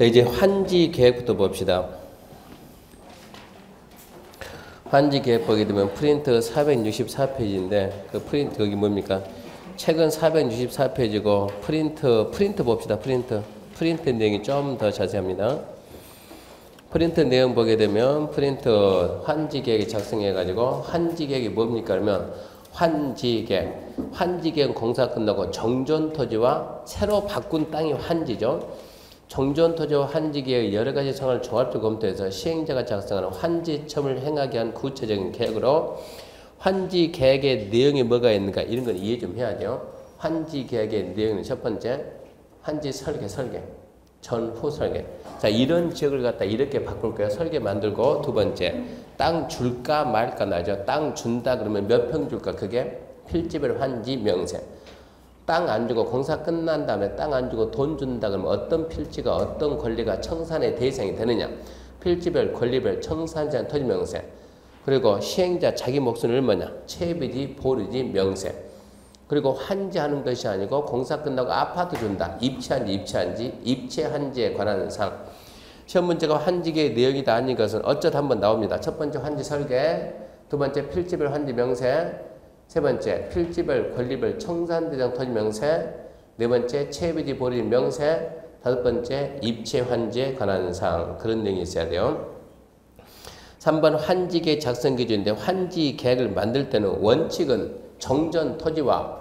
자, 이제 환지 계획부터 봅시다. 환지 계획 보게 되면 프린트 464페이지인데 그 프린트 여기 뭡니까? 책은 464페이지고 프린트 봅시다. 프린트 내용이 좀 더 자세합니다. 프린트 내용 보게 되면 프린트 환지 계획이 작성해 가지고 환지 계획이 뭡니까? 그러면 환지 계획은 공사 끝나고 정전 토지와 새로 바꾼 땅이 환지죠. 정전 토지와 환지 계획의 여러 가지 상황을 종합적으로 검토해서 시행자가 작성하는 환지첨을 행하게 한 구체적인 계획으로 환지 계획의 내용이 뭐가 있는가 이런 건 이해 좀 해야 돼요. 환지 계획의 내용은 첫 번째 환지 설계 전후 설계. 자, 이런 지역을 갖다 이렇게 바꿀 거예요. 설계 만들고 두 번째 땅 줄까 말까 나죠. 땅 준다 그러면 몇 평 줄까? 그게 필지별 환지 명세. 땅 안 주고 공사 끝난 다음에 땅 안 주고 돈 준다 그러면 어떤 필지가 어떤 권리가 청산의 대상이 되느냐. 필지별 권리별 청산제한 토지 명세. 그리고 시행자 자기 몫은 얼마냐. 채비지 보류지 명세. 그리고 환지하는 것이 아니고 공사 끝나고 아파트 준다. 입체 환지에 관한 사항. 시험 문제가 환지계의 내용이다 아닌 것은 어쩌다 한번 나옵니다. 첫 번째 환지 설계, 두 번째 필지별 환지 명세, 세 번째 필지별 권리별 청산대상 토지 명세, 네 번째 채비지 보류 명세, 다섯 번째 입체 환지에 관한 사항. 그런 내용이 있어야 돼요. 3번 환지계획 작성 기준인데 환지 계획을 만들 때는 원칙은 정전 토지와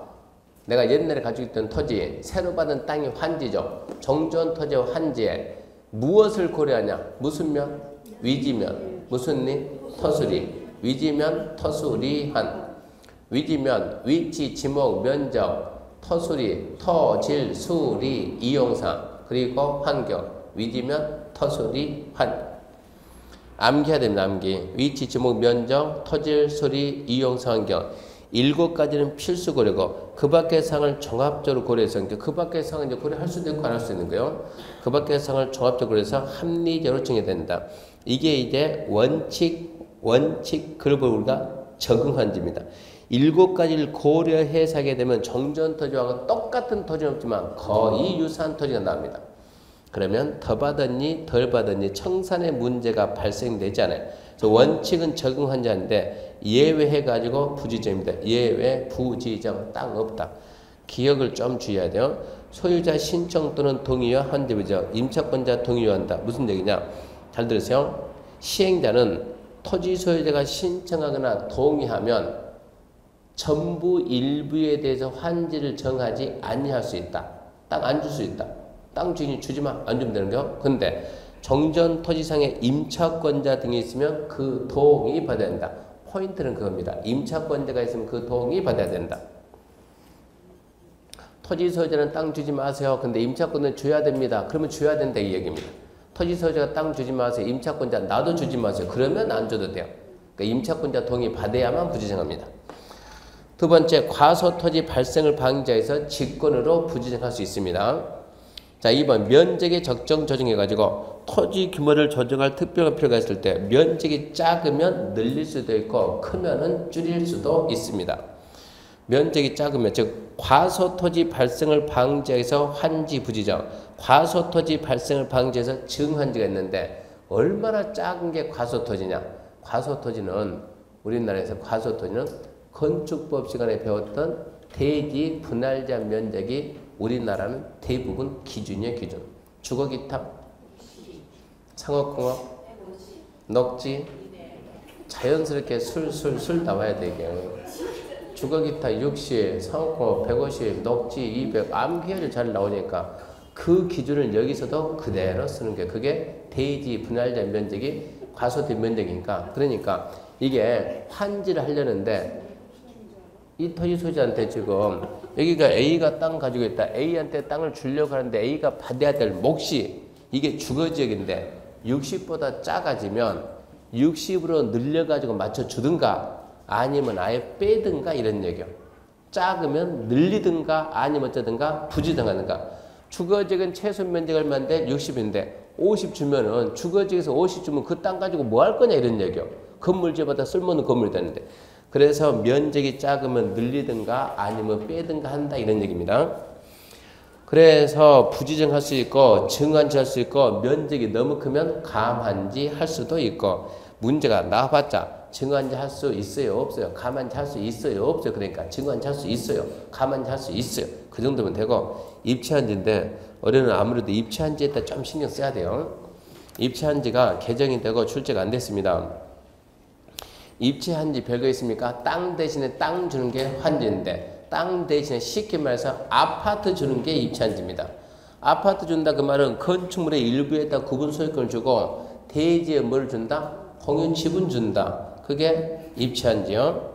내가 옛날에 가지고 있던 토지, 새로 받은 땅이 환지죠. 정전 토지와 환지에 무엇을 고려하냐? 무슨 면? 위지면. 무슨 리? 터수리. 위지면, 터수리한. 위지면, 위치, 지목, 면적, 터수리, 질, 수리, 이용상, 그리고 환경. 위지면, 터수리, 환. 암기해야 됩니다. 암기. 위치, 지목, 면적, 토질, 수리, 이용상, 환경. 7가지는 필수 고려고 그 밖의 사항을 종합적으로 고려해서 그 밖의 사항을 이제 고려할 수도 있고 안 할 수 있는 거예요. 그 밖의 사항을 종합적으로 고려해서 합리적으로 정해야 된다. 이게 이제 원칙 그룹을 우리가 적응한지입니다. 7가지를 고려해서 하게 되면 정전 토지하고 똑같은 토지는 없지만 거의 유사한 토지가 나옵니다. 그러면 더 받았니 덜 받았니 청산의 문제가 발생되지 않아요. 그래서 원칙은 적응한자인데 예외해가지고 부지점입니다. 예외, 부지점, 땅 없다. 기억을 좀 주의해야 돼요. 소유자 신청 또는 동의와 환지부적, 임차권자 동의를 한다. 무슨 얘기냐? 잘 들으세요. 시행자는 토지 소유자가 신청하거나 동의하면 전부 일부에 대해서 환지를 정하지 아니할 수 있다. 땅 안 줄 수 있다. 땅 주인이 주지 마. 안 주면 되는 거요. 근데 정전 토지상에 임차권자 등이 있으면 그 동의 받아야 된다. 포인트는 그겁니다. 임차권자가 있으면 그 동의 받아야 된다. 토지 소유자는 땅 주지 마세요. 근데 임차권은 줘야 됩니다. 그러면 줘야 된다 이 얘기입니다. 토지 소유자가 땅 주지 마세요. 임차권자 나도 주지 마세요. 그러면 안 줘도 돼요. 그러니까 임차권자 동의 받아야만 부지정합니다. 두 번째, 과소 토지 발생을 방지해서 직권으로 부지정할 수 있습니다. 자, 2번 면적의 적정 조정해가지고 토지 규모를 조정할 특별한 필요가 있을 때 면적이 작으면 늘릴 수도 있고 크면은 줄일 수도 있습니다. 면적이 작으면 즉 과소토지 발생을 방지해서 환지 부지정, 과소토지 발생을 방지해서 증환지가 있는데 얼마나 작은 게 과소토지냐? 과소토지는 우리나라에서 과소토지는 건축법 시간에 배웠던 대지 분할자 면적이 우리나라는 대부분 기준이에요. 기준. 주거기타, 상업공업, 녹지, 자연스럽게 술 나와야 되게. 주거기타 60, 상업공업 150, 녹지 200, 암기해도 잘 나오니까 그 기준을 여기서도 그대로 쓰는 게 그게 대지 분할자 면적이 과소토지 면적이니까. 그러니까 이게 환지를 하려는데 이 토지 소유자한테 지금 여기가 A가 땅 가지고 있다. A한테 땅을 주려고 하는데 A가 받아야 될 몫이 이게 주거지역인데 60보다 작아지면 60으로 늘려가지고 맞춰주든가 아니면 아예 빼든가 이런 얘기요. 작으면 늘리든가 아니면 어쩌든가 부지정하든가. 주거지역은 최소 면적 얼마인데 60인데 50 주면은 주거지역에서 50 주면 그 땅 가지고 뭐 할 거냐 이런 얘기요. 건물 지어봤다 쓸모없는 건물이 되는데. 그래서 면적이 작으면 늘리든가 아니면 빼든가 한다 이런 얘기입니다. 그래서 부지정할 수 있고 증한지 할 수 있고 면적이 너무 크면 감한지 할 수도 있고 문제가 나와봤자 증한지 할 수 있어요 없어요? 감한지 할 수 있어요 없어요? 그러니까 증한지 할 수 있어요 감한지 할 수 있어요 그 정도면 되고 입체한지인데 올해는 아무래도 입체한지에다 좀 신경 써야 돼요. 입체한지가 개정이 되고 출제가 안 됐습니다. 입체한지 별거 있습니까? 땅 대신에 땅 주는 게 환지인데 땅 대신에 쉽게 말해서 아파트 주는 게 입체한지입니다. 아파트 준다 그 말은 건축물의 일부에다 구분 소유권을 주고 대지에 뭘 준다? 공유 지분 준다. 그게 입체한지요.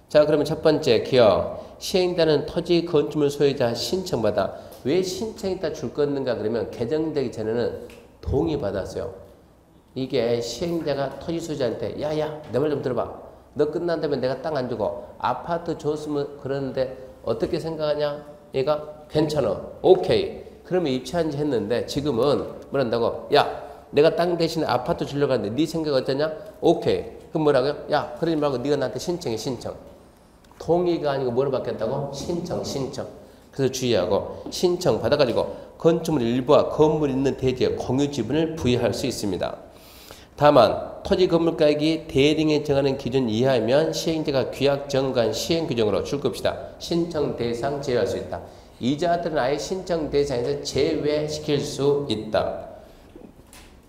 자 그러면 첫 번째 기억 시행자는 토지 건축물 소유자 신청받아 왜 신청했다 줄 건가 그러면 개정되기 전에는 동의받았어요. 이게 시행자가 토지 소유자한테 야야 내 말 좀 들어봐. 너 끝난 다음에 내가 땅 안 주고 아파트 줬으면 그러는데 어떻게 생각하냐? 얘가 괜찮아. 오케이. 그러면 입체한지 했는데 지금은 뭐란다고? 야 내가 땅 대신에 아파트 주려고 하는데 네 생각 어떠냐? 오케이. 그럼 뭐라고요? 야 그러지 말고 네가 나한테 신청해 신청. 동의가 아니고 뭐로 바뀌었다고? 신청. 그래서 주의하고 신청 받아가지고 건축물 일부와 건물 있는 대지에 공유 지분을 부여할 수 있습니다. 다만 토지 건물가액이 대등에 정하는 기준 이하이면 시행자가 규약 정관 시행 규정으로 줄 것이다. 신청 대상 제외할 수 있다. 이자들은 아예 신청 대상에서 제외시킬 수 있다.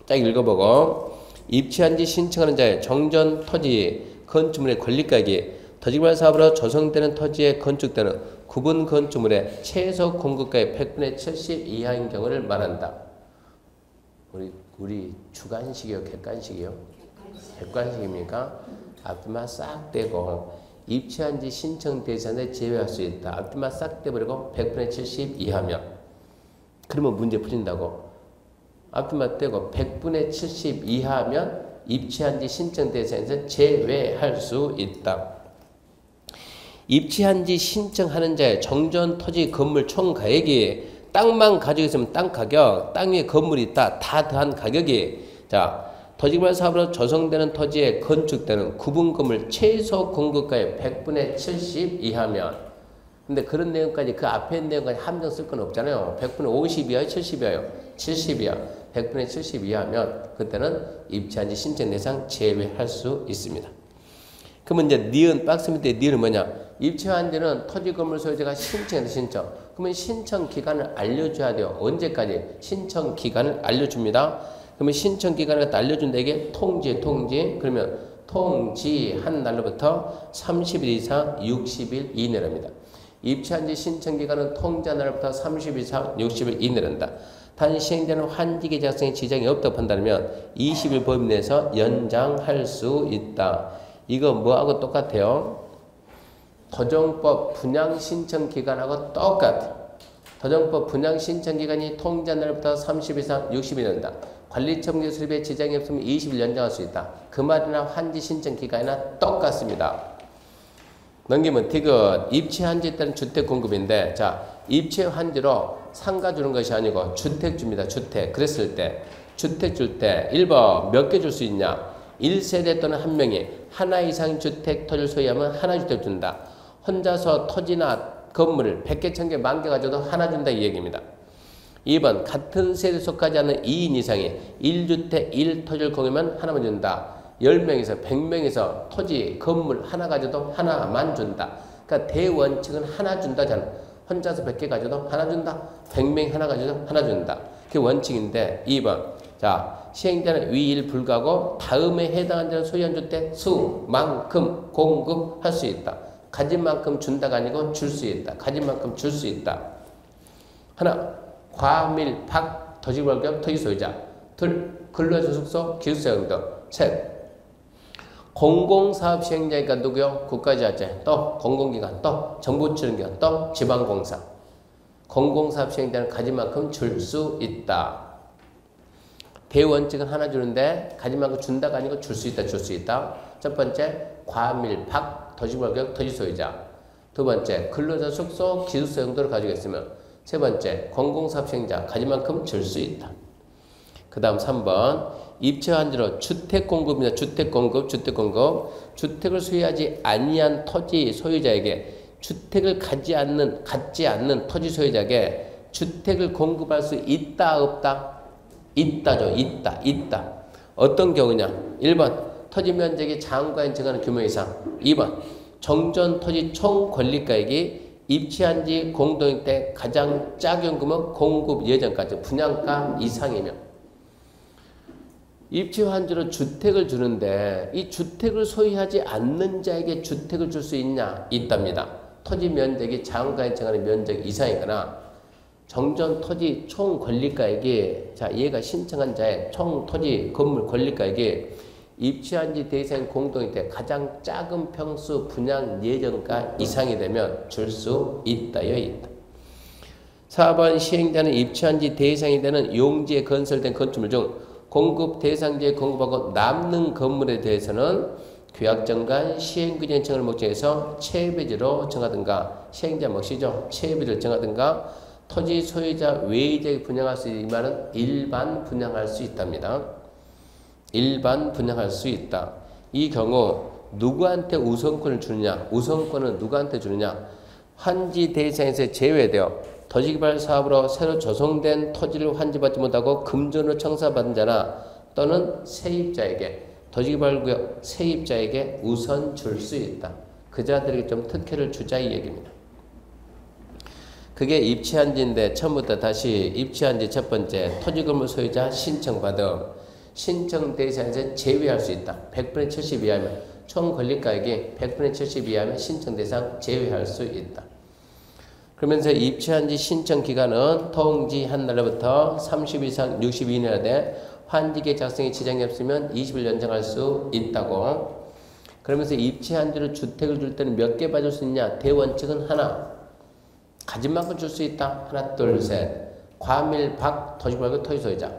딱 읽어보고 입체한지 신청하는 자의 정전 토지 건축물의 권리가액이 토지개발 사업으로 조성되는 토지에 건축되는 구분 건축물의 최소 공급가의 100분의 70 이하인 경우를 말한다. 우리 주관식이요, 객관식이요? 객관식입니까? 앞뒤만 싹 떼고 입체한지 신청 대상에 제외할 수 있다. 앞뒤만 싹 떼버리고 100분의 70 이하면 그러면 문제 풀린다고. 앞뒤만 떼고 100분의 70 이하면 입체한지 신청 대상에서 제외할 수 있다. 입체한지 신청하는 자의 정전 토지 건물 총 가액이 땅만 가지고 있으면 땅 가격, 땅 위에 건물이 있다. 다 더한 가격이 자 토지개발 사업으로 조성되는 토지에 건축되는 구분 건물 최소 공급가의 100분의 70 이하면 근데 그런 내용까지 그 앞에 있는 내용까지 함정 쓸 건 없잖아요. 100분의 50 이하요? 70 이하요? 70 이하. 100분의 70 이하면 그때는 입체한지 신청 대상 제외할 수 있습니다. 그러면 이제 니은 박스 밑에 니은은 뭐냐? 입체한지는 토지 건물 소유자가 신청해서 신청. 그러면 신청 기간을 알려줘야 돼요. 언제까지? 신청 기간을 알려줍니다. 그러면 신청 기간을 알려준다. 이게 통지. 그러면 통지한 날로부터 30일 이상 60일 이내랍니다. 입체한지 신청 기간은 통지한 날로부터 30일 이상 60일 이내란다. 단 시행자는 환지기 작성에 지장이 없다고 판단하면 20일 범위 내에서 연장할 수 있다. 이거 뭐하고 똑같아요? 도정법 분양 신청 기간하고 똑같아. 도정법 분양 신청 기간이 통지한 날부터 30일 이상 60일 된다. 관리청구 수립에 지장이 없으면 20일 연장할 수 있다. 그 말이나 환지 신청 기간이나 똑같습니다. 넘기면 디귿 입체한지에 따른 주택 공급인데 자 입체 환지로 상가 주는 것이 아니고 주택 줍니다. 주택. 그랬을 때 주택 줄 때 1번 몇 개 줄 수 있냐? 1세대 또는 한 명이 하나 이상 주택 토지를 소유하면 하나 주택 준다. 혼자서 토지나 건물을 100개, 1000개, 10,000개 가져도 하나 준다 이 얘기입니다. 2번 같은 세대에 속하지 않는 2인 이상이 1주택 1토지를 공유하면 하나만 준다. 10명에서 100명에서 토지, 건물 하나 가져도 하나만 준다. 그러니까 대원칙은 하나 준다잖아. 혼자서 100개 가져도 하나 준다. 100명 하나 가져도 하나 준다. 그게 원칙인데 2번 자 시행자는 위일 불가고 다음에 해당하는 소유한 주택 수만큼 공급할 수 있다. 가진 만큼 준다가 아니고 줄 수 있다. 가진 만큼 줄 수 있다. 하나 과밀박 토지개발구역 토지 소유자. 둘 근로자 숙소 기숙사 용도. 셋 공공사업 시행자니까 누구요? 국가지자체. 또 공공기관. 또 정부치는기관. 또 지방공사. 공공사업 시행자는 가진 만큼 줄 수 있다. 대원칙은 하나 주는데 가진 만큼 준다가 아니고 줄 수 있다. 줄 수 있다. 첫 번째 과밀박 토지개발구역 토지 소유자. 두 번째 근로자 숙소 기숙사 용도를 가지고 있으면 세 번째 공공사업 시행자 가진 만큼 줄 수 있다. 그 다음 3번 입체한지로 주택공급입니다. 주택공급. 주택을 소유하지 아니한 토지 소유자에게 주택을 갖지 않는 토지 소유자에게 주택을 공급할 수 있다 없다? 있다죠. 있다. 어떤 경우냐? 1번 토지 면적이 장과인 증가하는 규모 이상. 2번 정전 토지 총 권리가액이 입지한 지 공동일 때 가장 작은 규모 공급 예정까지 분양가 이상이며 입지 환지로 주택을 주는데 이 주택을 소유하지 않는 자에게 주택을 줄 수 있냐? 있답니다. 토지 면적이 장과인 증가하는 면적 이상이거나 정전 토지 총 권리가액이 얘가 신청한 자의 총 토지 건물 권리가액이 입지한 지 대상 공동일 때 가장 작은 평수 분양 예정가 이상이 되면 줄 수 있다요. 있다. 4번 시행자는 입지한 지 대상이 되는 용지에 건설된 건축물 중 공급 대상지에 공급하고 남는 건물에 대해서는 계약정간 시행규정청을 목적해서 체배지로 정하든가 시행자 몫이죠. 체배지를 정하든가 토지 소유자 외의자에 분양할 수 있지만 일반 분양할 수 있답니다. 일반 분양할 수 있다. 이 경우 누구한테 우선권을 주느냐? 우선권은 누구한테 주느냐? 환지 대상에서 제외되어 토지개발 사업으로 새로 조성된 토지를 환지받지 못하고 금전으로 청사받은 자나 또는 세입자에게 토지개발구역 세입자에게 우선 줄 수 있다. 그 자들에게 좀 특혜를 주자 이 얘기입니다. 그게 입지한지인데 처음부터 다시 입지한지 첫 번째 토지건물 소유자 신청받음 신청 대상에서 제외할 수 있다. 100분의 70 이하면 총 권리가액이 100분의 70 이하면 신청 대상 제외할 수 있다. 그러면서 입지한지 신청 기간은 통지한 날로부터 30일 이상 60일 이내라 돼 환지계 작성에 지장이 없으면 20일 연장할 수 있다고. 그러면서 입지한지로 주택을 줄 때는 몇 개 받을 수 있냐? 대원칙은 하나. 가진 만큼 줄 수 있다. 하나, 둘, 셋. 과밀, 박, 토지발굴, 토지소유자.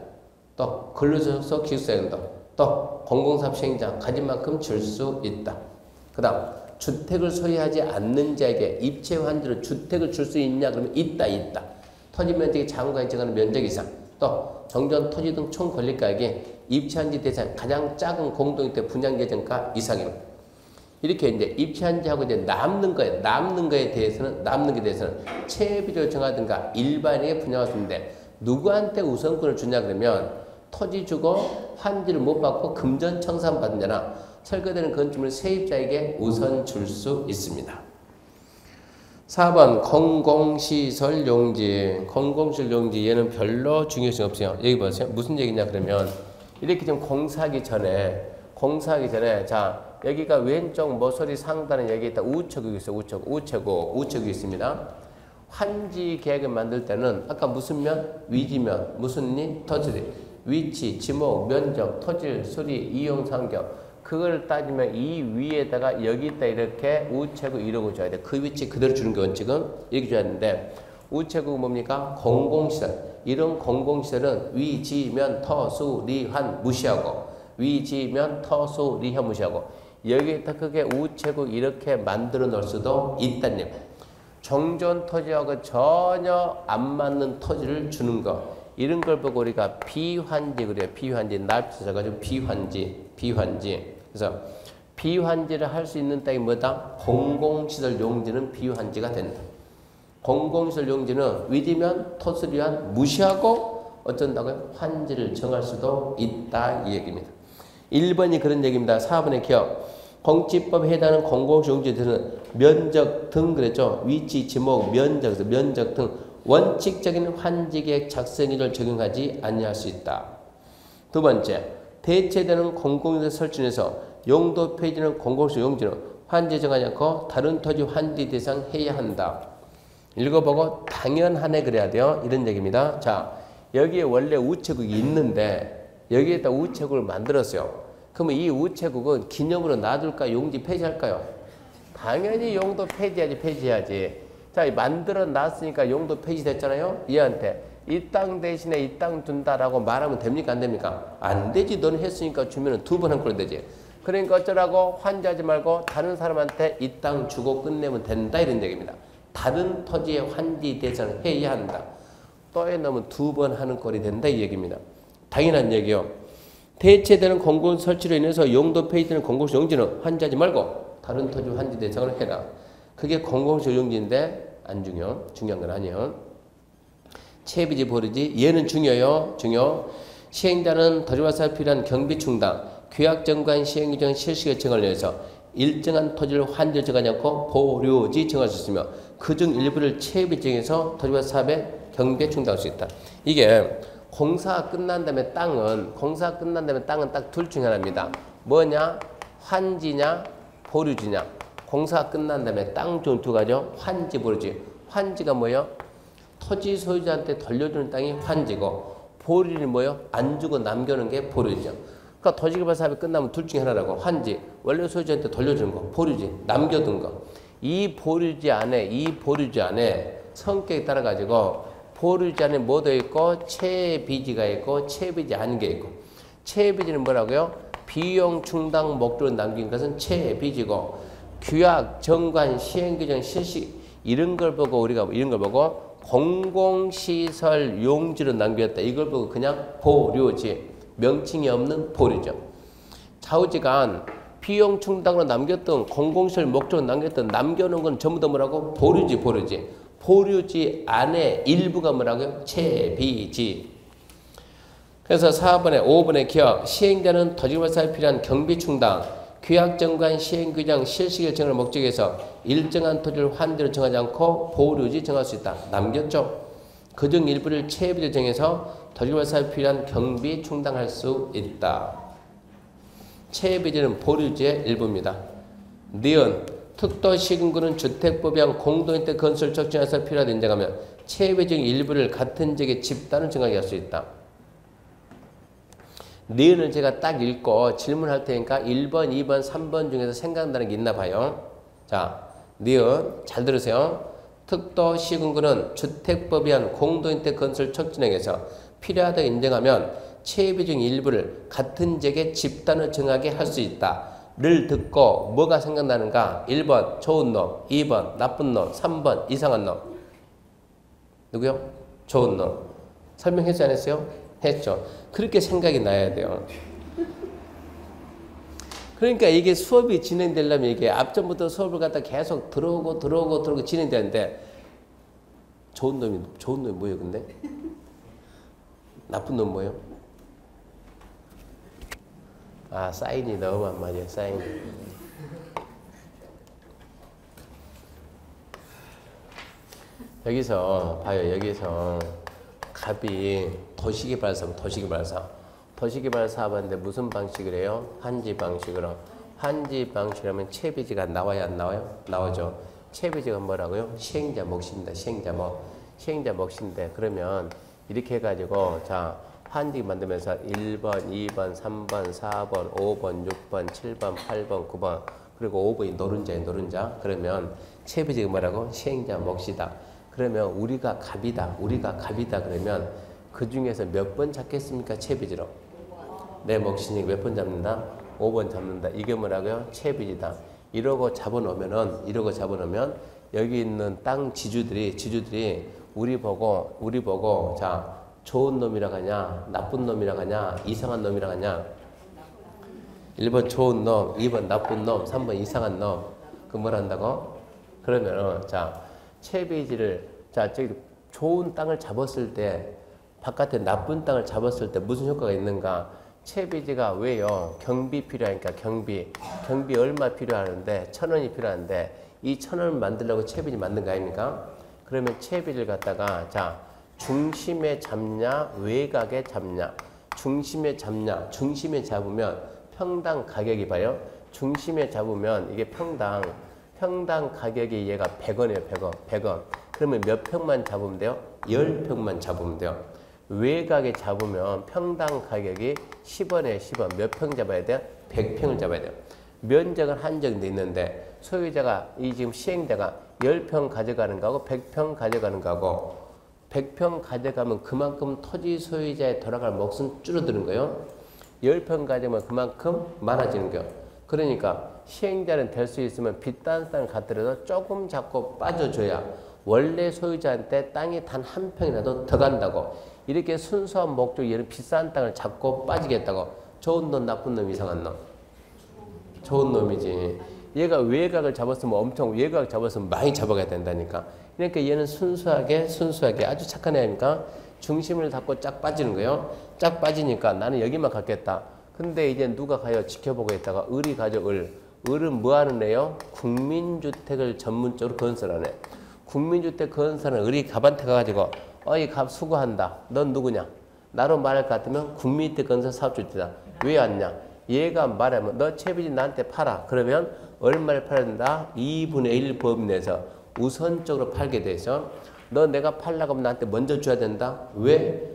또 근로소득, 기숙사연도. 또 공공사업 시행자. 가진 만큼 줄 수 있다. 그 다음 주택을 소유하지 않는 자에게 입체 환지로 주택을 줄 수 있냐? 그러면 있다. 토지 면적이 장과인 증가하는 면적 이상. 또 정전 토지 등 총 권리가액이 입체한지 대상 가장 작은 공동주택 분양 예정가 이상입니다. 이렇게 이제 입체한지하고 이제 남는 거에 대해서는 체비를 정하든가 일반에게 분양할 수 있는데 누구한테 우선권을 주냐 그러면 토지 주고 환지를 못 받고 금전 청산 받은 자나 설계되는 건축물 세입자에게 우선 줄 수 있습니다. 4번 공공시설 용지. 공공시설 용지 얘는 별로 중요성이 없어요. 여기 보세요. 무슨 얘기냐 그러면 이렇게 좀 공사하기 전에 자 여기가 왼쪽 모서리 상단에 여기 있다. 우체국이 있어요. 우체국이 있습니다. 환지 계획을 만들 때는 아까 무슨 면? 위지면. 무슨 리? 토지. 위치, 지목, 면적, 토질, 수리, 이용 상경. 그걸 따지면 이 위에다가 여기다 이렇게 우체국 이러고 줘야 돼. 그 위치 그대로 주는 게 원칙은 이렇게 줘야 되는데 우체국은 뭡니까? 공공시설. 이런 공공시설은 위, 지, 면, 토, 수, 리, 환 무시하고 위, 지, 면, 토, 수, 리, 현 무시하고 여기에다 크게 우체국 이렇게 만들어 놓을 수도 있다는 얘기. 정전 토지하고 전혀 안 맞는 토지를 주는 거. 이런 걸 보고 우리가 비환지 그래요. 비환지. 납치해서 가지고 비환지. 그래서 비환지를 할 수 있는 땅이 뭐다? 공공시설 용지는 비환지가 된다. 공공시설 용지는 위지면 토수리한 무시하고 어쩐다고요? 환지를 정할 수도 있다 이 얘기입니다. 1번이 그런 얘기입니다. 4번의 기억. 공지법에 해당하는 공공시설 용지들은 면적 등 그랬죠. 위치, 지목, 면적 등 원칙적인 환지계획 작성일을 적용하지 아니할 수 있다. 두 번째, 대체되는 공공시설 설치에서 용도 폐지는 공공시설 용지는 환지 정하지 않고 다른 토지 환지 대상 해야 한다. 읽어보고 당연하네 그래야 돼요. 이런 얘기입니다. 자, 여기에 원래 우체국이 있는데 여기에다 우체국을 만들었어요. 그러면 이 우체국은 기념으로 놔둘까 용지 폐지할까요? 당연히 용도 폐지해야지. 자, 만들어 놨으니까 용도 폐지됐잖아요. 얘한테 이 땅 대신에 이 땅 준다라고 말하면 됩니까? 안 됩니까? 안 되지. 너는 했으니까 주면은 2번 한 꼴 되지. 그러니까 어쩌라고 환지하지 말고 다른 사람한테 이 땅 주고 끝내면 된다 이런 얘기입니다. 다른 토지에 환지 대상을 해야 한다. 또에 넣으면 2번 하는 꼴이 된다 이 얘기입니다. 당연한 얘기요. 대체되는 공공 설치로 인해서 용도 폐지되는 공공시설 용지는 환지하지 말고 다른 토지 환지 대상을 해라. 그게 공공시설 용지인데 안 중요한 건 아니에요. 채비지 보르지 얘는 중요해요. 중요. 시행자는 토지발사에 필요한 경비 충당, 규약정관 시행규정 실시 결정을 위해서 일정한 토지를 환지를 정하지 않고 보류지 정할 수 있으며 그중 일부를 채비 정해서 토지발사 사업에 경비에 충당할 수 있다. 이게 공사가 끝난 다음에 땅은 딱 둘 중에 하나입니다. 뭐냐? 환지냐 보류지냐. 공사가 끝난 다음에 땅 중 두 가지죠. 환지 보류지. 환지가 뭐예요? 토지 소유자한테 돌려주는 땅이 환지고 보류는 뭐예요? 안 주고 남겨놓은 게 보류죠. 그러니까 토지개발 사업이 끝나면 둘 중에 하나라고. 환지, 원래 소유자한테 돌려주는 거. 보류지, 남겨둔 거. 이 보류지 안에 성격에 따라 가지고 보류지 안에 뭐도 있고 채비지가 있고 채비지 아닌 게 있고. 채비지는 뭐라고요? 비용 충당 목적으로 남긴 것은 채비지고 규약, 정관, 시행규정, 실시 이런 걸 보고 우리가 이런 걸 보고 공공시설 용지로 남겼다. 이걸 보고 그냥 보류지. 명칭이 없는 보류죠. 좌우지간 비용 충당으로 남겼던 공공시설 목적으로 남겨놓은 건 전부 다 뭐라고? 보류지. 보류지 안에 일부가 뭐라고요? 채비지. 그래서 4번에 5번의 기억. 시행자는 토지개발사에 필요한 경비 충당, 규약정관 시행규정 실시결정을 목적해서 일정한 토지를 환지로 정하지 않고 보류지 정할 수 있다. 남겼죠. 그중 일부를 채비를 정해서 토지개발사에 필요한 경비 충당할 수 있다. 채비지는 보류지의 일부입니다. 니은 특도시군구는 주택법에 의한 공동주택 건설 촉진해서 필요하다 인정하면 채비지 중 일부를 같은 지역의 집단을 정하게 할 수 있다. 니은을 제가 딱 읽고 질문할 테니까 1번, 2번, 3번 중에서 생각나는 게 있나 봐요. 자, 니은 잘 들으세요. 특도 시군구는 주택법에 의한 공동주택 건설 촉진행에서 필요하다 인정하면 채비 중 일부를 같은 지역의 집단을 정하게 할 수 있다. 를 듣고 뭐가 생각나는가? 1번 좋은 놈, 2번 나쁜 놈, 3번 이상한 놈. 누구요? 좋은 놈. 설명했어요? 안 했어요? 했죠. 그렇게 생각이 나야 돼요. 그러니까 이게 수업이 진행되려면 이게 앞전부터 수업을 갖다 계속 들어오고 진행되는데 좋은 놈이 뭐예요, 근데? 나쁜 놈 뭐예요? 아, 사인이 너무 안 맞아요, 사인. 여기서 봐요, 여기서 갑이 도시개발 사업인데 무슨 방식을 해요? 환지 방식으로. 환지 방식이라면 채비지가 나와야 안 나와요? 나오죠. 채비지가 뭐라고요? 시행자 몫입니다. 시행자 몫인데 그러면 이렇게 해가지고 자 환지 만들면서 1번, 2번, 3번, 4번, 5번, 6번, 7번, 8번, 9번 그리고 5번이 노른자. 그러면 채비지가 뭐라고? 시행자 몫이다. 그러면 우리가 갑이다 그러면 그 중에서 몇 번 잡겠습니까? 채비지로. 내 몫이니까 몇 번 잡는다? 5번 잡는다. 이게 뭐라고요? 채비지다. 이러고 잡아놓으면 여기 있는 땅 지주들이 우리 보고 자 좋은 놈이라고 하냐 나쁜 놈이라고 하냐 이상한 놈이라고 하냐 1번 좋은 놈 2번 나쁜 놈 3번 이상한 놈 그 뭘 한다고? 그러면 자 채비지를 자 저기 좋은 땅을 잡았을 때 바깥에 나쁜 땅을 잡았을 때 무슨 효과가 있는가? 채비지가 왜요? 경비 필요하니까 경비 얼마 필요하는데 1,000원이 필요한데 이 1,000원을 만들려고 채비지 만든 거 아닙니까? 그러면 채비를 갖다가 자 중심에 잡냐 외곽에 잡냐 중심에 잡으면 평당 가격이 봐요. 중심에 잡으면 이게 평당 가격이 얘가 100원이에요. 100원. 그러면 몇 평만 잡으면 돼요? 10평만 잡으면 돼요. 외곽에 잡으면 평당 가격이 10원에 10원. 몇 평 잡아야 돼요? 100평을 잡아야 돼요. 면적은 한정돼 있는데 소유자가 지금 시행자가 10평 가져가는 거하고 100평 가져가는 거하고 100평 가져가면 그만큼 토지 소유자의 돌아갈 몫은 줄어드는 거예요. 10평 가져가면 그만큼 많아지는 거예요. 그러니까 시행자는 될 수 있으면 비싼 땅을 갖더라도 조금 잡고 빠져줘야 원래 소유자한테 땅이 단 한 평이라도 더 간다고. 이렇게 순수한 목적이 이런 비싼 땅을 잡고 빠지겠다고. 좋은 놈, 나쁜 놈, 이상한 놈. 좋은 놈이지. 얘가 외곽을 잡았으면 외곽을 잡았으면 많이 잡아가야 된다니까. 그러니까 얘는 순수하게 아주 착한 애 아닙니까? 중심을 잡고 쫙 빠지는 거예요. 쫙 빠지니까 나는 여기만 갔겠다. 근데 이제 누가 가요? 지켜보고 있다가 을이 가죠. 을은 뭐 하는 애요? 국민주택을 전문적으로 건설하네. 국민주택 건설은 을이 갑한테 가가지고 어이 갑 수고한다. 넌 누구냐? 나로 말할 것 같으면 국민주택 건설 사업주택이다. 왜 왔냐? 얘가 말하면 너 채비지 나한테 팔아. 그러면 얼마를 팔아야 된다? 2분의 1 범위 내에서 우선적으로 팔게 돼서 너 내가 팔라고 하면 나한테 먼저 줘야 된다. 왜?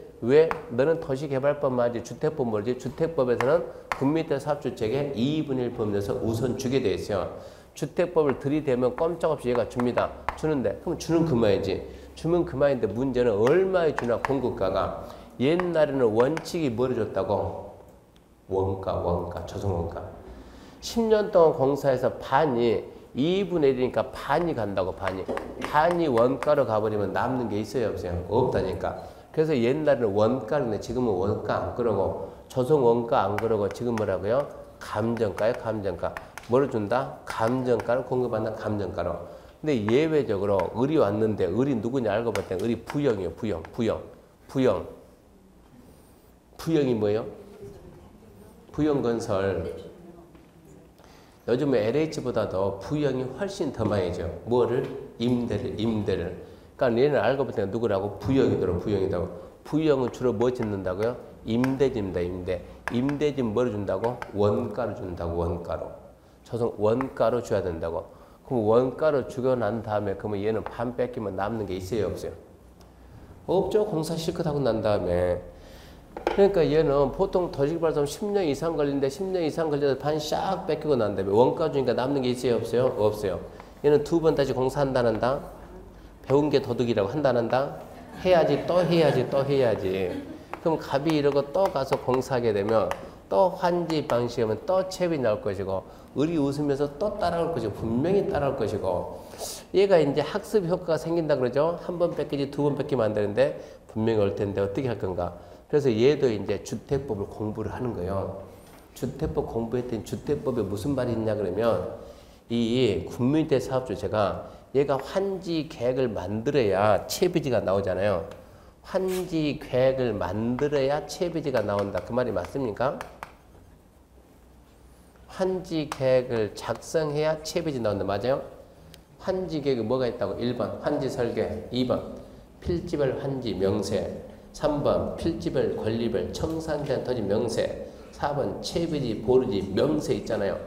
너는 도시개발법만 하지 주택법 모르지. 주택법에서는 국민주택 사업주택에 2분의 1 범위 내에서 우선 주게 돼 있어요. 주택법을 들이대면 꼼짝없이 얘가 줍니다. 주는데 그럼 주는 그만이지. 주면 그만인데 문제는 얼마에 주나 공급가가. 옛날에는 원칙이 뭐를 줬다고? 원가, 조성원가. 10년 동안 공사해서 반이 2분의 1이니까 반이 간다고, 반이 원가로 가버리면 남는 게 있어요, 없어요? 없다니까. 그래서 옛날에는 원가인데 지금은 원가 안 그러고 조성 원가 안 그러고 지금 뭐라고요? 감정가요, 감정가. 뭐를 준다? 감정가를 공급한다, 감정가로. 근데 예외적으로 을이 왔는데 을이 누구냐 알고 봤더니 을이 부영이에요, 부영. 부영이 뭐예요? 부영건설. 요즘에 LH보다도 부영이 훨씬 더 많이 죠. 뭐를? 임대를. 그러니까 얘는 알고 봤더니 누구라고? 부영이더라고. 부영은 주로 뭐 짓는다고요? 임대집입니다, 임대. 임대집 뭐를 준다고? 원가로 준다고, 원가로. 조성 원가로 줘야 된다고. 그럼 원가로 주고 난 다음에 그러면 얘는 반 뺏기면 남는 게 있어요, 없어요? 없죠. 공사 실컷 하고 난 다음에. 그러니까 얘는 보통 도시개발사면 10년 이상 걸리는데 10년 이상 걸려서 반 싹 뺏기고 난 다음에 원가 주니까 남는 게 있어요, 없어요? 없어요. 얘는 2번 다시 공사한다는다. 배운 게 도둑이라고 한다는다. 해야지. 그럼 갑이 이러고 또 가서 공사하게 되면 또 환지 방식하면 또 채비 나올 것이고 을이 웃으면서 또 따라올 것이고 분명히 따라올 것이고 얘가 이제 학습 효과가 생긴다 그러죠. 한 번 뺏기지 2번 뺏기면 안 되는데 분명히 올 텐데 어떻게 할 건가. 그래서 얘도 이제 주택법을 공부를 하는 거예요. 주택법 공부했더니 주택법에 무슨 말이 있냐 그러면 이 국민주택 사업주체가 얘가 환지 계획을 만들어야 채비지가 나오잖아요. 환지 계획을 만들어야 채비지가 나온다. 그 말이 맞습니까? 환지 계획을 작성해야 채비지 나온다. 맞아요? 환지 계획이 뭐가 있다고? 1번 환지 설계, 2번 필지별 환지 명세, 3번 필지별 권리별 청산된 토지 명세, 4번 채비지 보르지 명세 있잖아요.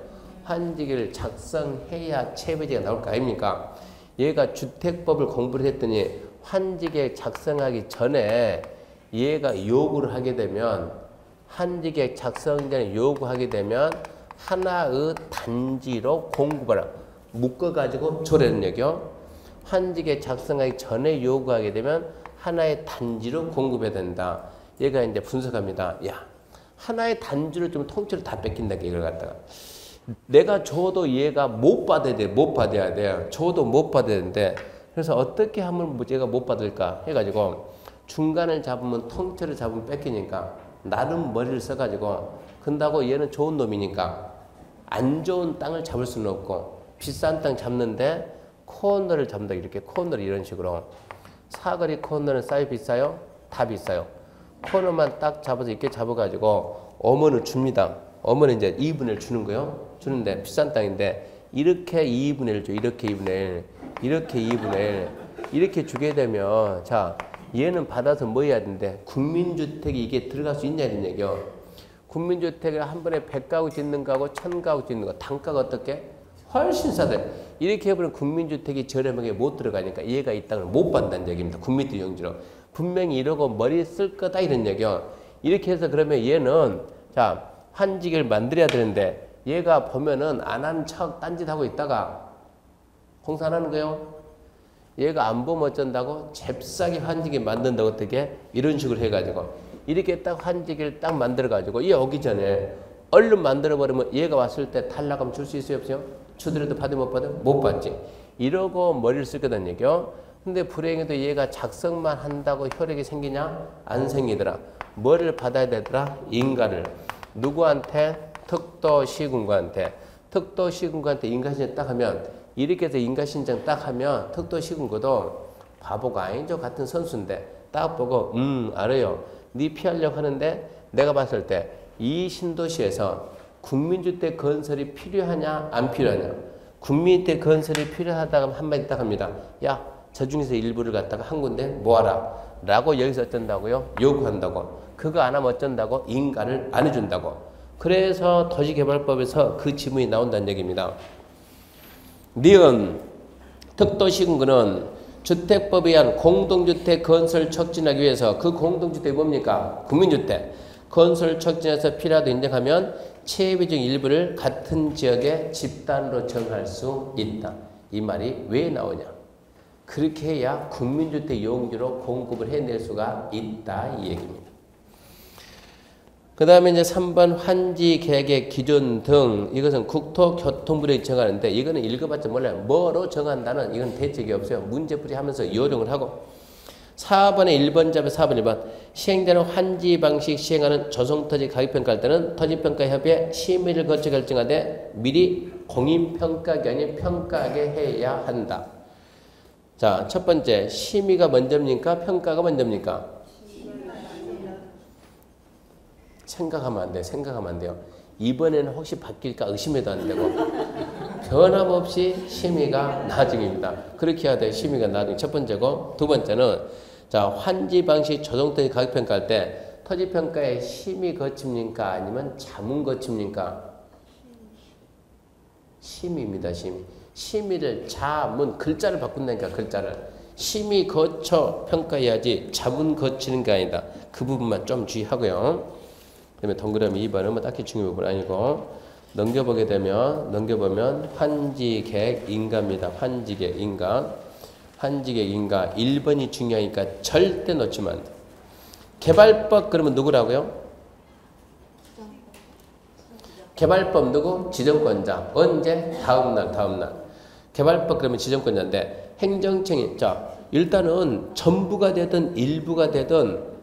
환지계를 작성해야 채비지가 나올 거 아닙니까? 얘가 주택법을 공부를 했더니 환지계 작성하기 전에 얘가 요구를 하게 되면 환지계 작성 전에 요구하게 되면 하나의 단지로 공급하라. 묶어가지고 조례는 얘기요. 환지계 작성하기 전에 요구하게 되면 하나의 단지로 공급해야 된다. 얘가 이제 분석합니다. 야, 하나의 단지를 좀 통째로 다 뺏긴다. 이걸 갖다가. 내가 줘도 얘가 못 받아야 돼. 못 받아야 돼요. 줘도 못 받아야 되는데 그래서 어떻게 하면 얘가 못 받을까 해가지고 중간을 잡으면 통째로 잡으면 뺏기니까 나름 머리를 써가지고 근다고 얘는 좋은 놈이니까 안 좋은 땅을 잡을 수는 없고 비싼 땅 잡는데 코너를 잡는다. 이렇게 코너를 이런 식으로 사거리 코너는 싸요 비싸요? 다 비싸요. 코너만 딱 잡아서 이렇게 잡아가지고 어머는 줍니다. 어머는 이제 2분의 1 주는 거요. 주는데 비싼 땅인데 이렇게 2분의 1 줘. 이렇게 2분의 1. 이렇게 2분의 1. 이렇게 주게 되면 자 얘는 받아서 뭐 해야 되는데 국민주택이 이게 들어갈 수 있냐 이런 얘기요. 국민주택을 한 번에 100가구 짓는 거하고 1000가구 짓는 거 단가가 어떻게? 훨씬 싸다. 이렇게 해버리면 국민주택이 저렴하게 못 들어가니까 얘가 이 땅을 못 받는다는 얘기입니다. 국민주택 용지로. 분명히 이러고 머리 쓸 거다 이런 얘기요. 이렇게 해서 그러면 얘는 자 환지계를 만들어야 되는데 얘가 보면은 안 하는 척 딴짓하고 있다가 공사 안 하는 거예요. 얘가 안 보면 어쩐다고? 잽싸게 환지계 만든다고 어떻게? 이런 식으로 해가지고 이렇게 딱 환지계를 딱 만들어가지고 얘 오기 전에 얼른 만들어버리면 얘가 왔을 때 탈락하면 줄 수 있어요 없어요? 주더라도 받으 못 받아? 못 받지. 이러고 머리를 쓸 거단 얘기요. 근데 불행히도 얘가 작성만 한다고 효력이 생기냐? 안 생기더라. 뭐를 받아야 되더라? 인가를. 누구한테? 특도시군구한테. 특도시군구한테 인가신청 딱 하면 이렇게 해서 인가신청 딱 하면 특도시군구도 바보가 아니죠. 같은 선수인데 딱 보고 알아요. 네 피하려고 하는데 내가 봤을 때 이 신도시에서 국민주택 건설이 필요하냐 안 필요하냐. 국민주택 건설이 필요하다고 한마디 딱 합니다. 야, 저 중에서 일부를 갖다가 한 군데 모아라 라고 여기서 어쩐다고요? 요구한다고. 그거 안 하면 어쩐다고? 인가를 안 해준다고. 그래서 도시개발법에서 그 지문이 나온다는 얘기입니다. 니은 특도시군구는 주택법에 의한 공동주택 건설 촉진하기 위해서 그 공동주택이 뭡니까? 국민주택. 건설 촉진해서 필요하다 인정하면 체외비 중 일부를 같은 지역의 집단으로 정할 수 있다. 이 말이 왜 나오냐? 그렇게 해야 국민주택 용지로 공급을 해낼 수가 있다. 이 얘기입니다. 그 다음에 이제 3번 환지 계획의 기준 등 이것은 국토교통부에 정하는데 이거는 읽어봤자 몰라요. 뭐로 정한다는 이건 대책이 없어요. 문제풀이 하면서 요령을 하고 4번에 1번 잡에 4번 1번 시행되는 환지 방식 시행하는 조성토지 가격평가할 때는 토지평가협의회 심의를 거쳐 결정하되 미리 공인평가가 아닌 평가하게 해야 한다. 자, 첫 번째 심의가 먼저입니까? 평가가 먼저입니까? 생각하면 안 돼요. 생각하면 안 돼요. 이번에는 혹시 바뀔까 의심해도 안 되고 변함없이 심의가 나중입니다. 그렇게 해야 돼요. 심의가 나중. 첫 번째고 두 번째는 자 환지 방식 조정토지 가격평가할 때 토지평가에 심의 거칩니까? 아니면 자문 거칩니까? 심의입니다. 심의. 심의를 자문 글자를 바꾼다니까 글자를. 심의 거쳐 평가해야지 자문 거치는 게 아니다. 그 부분만 좀 주의하고요. 그다음에 동그라미 2번은 뭐 딱히 중요한 부분 아니고 넘겨보면 환지객 인가입니다. 환지객 인가. 환지객 인가 1번이 중요하니까 절대 놓치면 안 돼. 개발법 그러면 누구라고요? 개발법 누구? 지정권자. 언제? 다음날. 개발법 그러면 지정권자인데 행정청이 자 일단은 전부가 되든 일부가 되든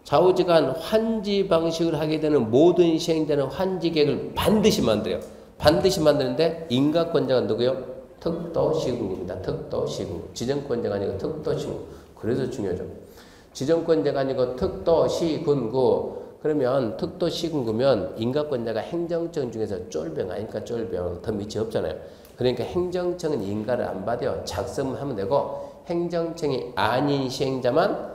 좌우지간 환지 방식을 하게 되는 모든 시행되는 환지 계획을 반드시 만들어요. 반드시 만드는데 인가권자가 누구요? 특도시군구입니다. 특도시군구. 지정권자가 아니고 특도시군구. 그래서 중요하죠. 지정권자가 아니고 특도시군구. 그러면 특도시군구면 인가권자가 행정청 중에서 쫄병 아니까 쫄병. 더 밑이 없잖아요. 그러니까 행정청은 인가를 안 받아요. 작성만 하면 되고 행정청이 아닌 시행자만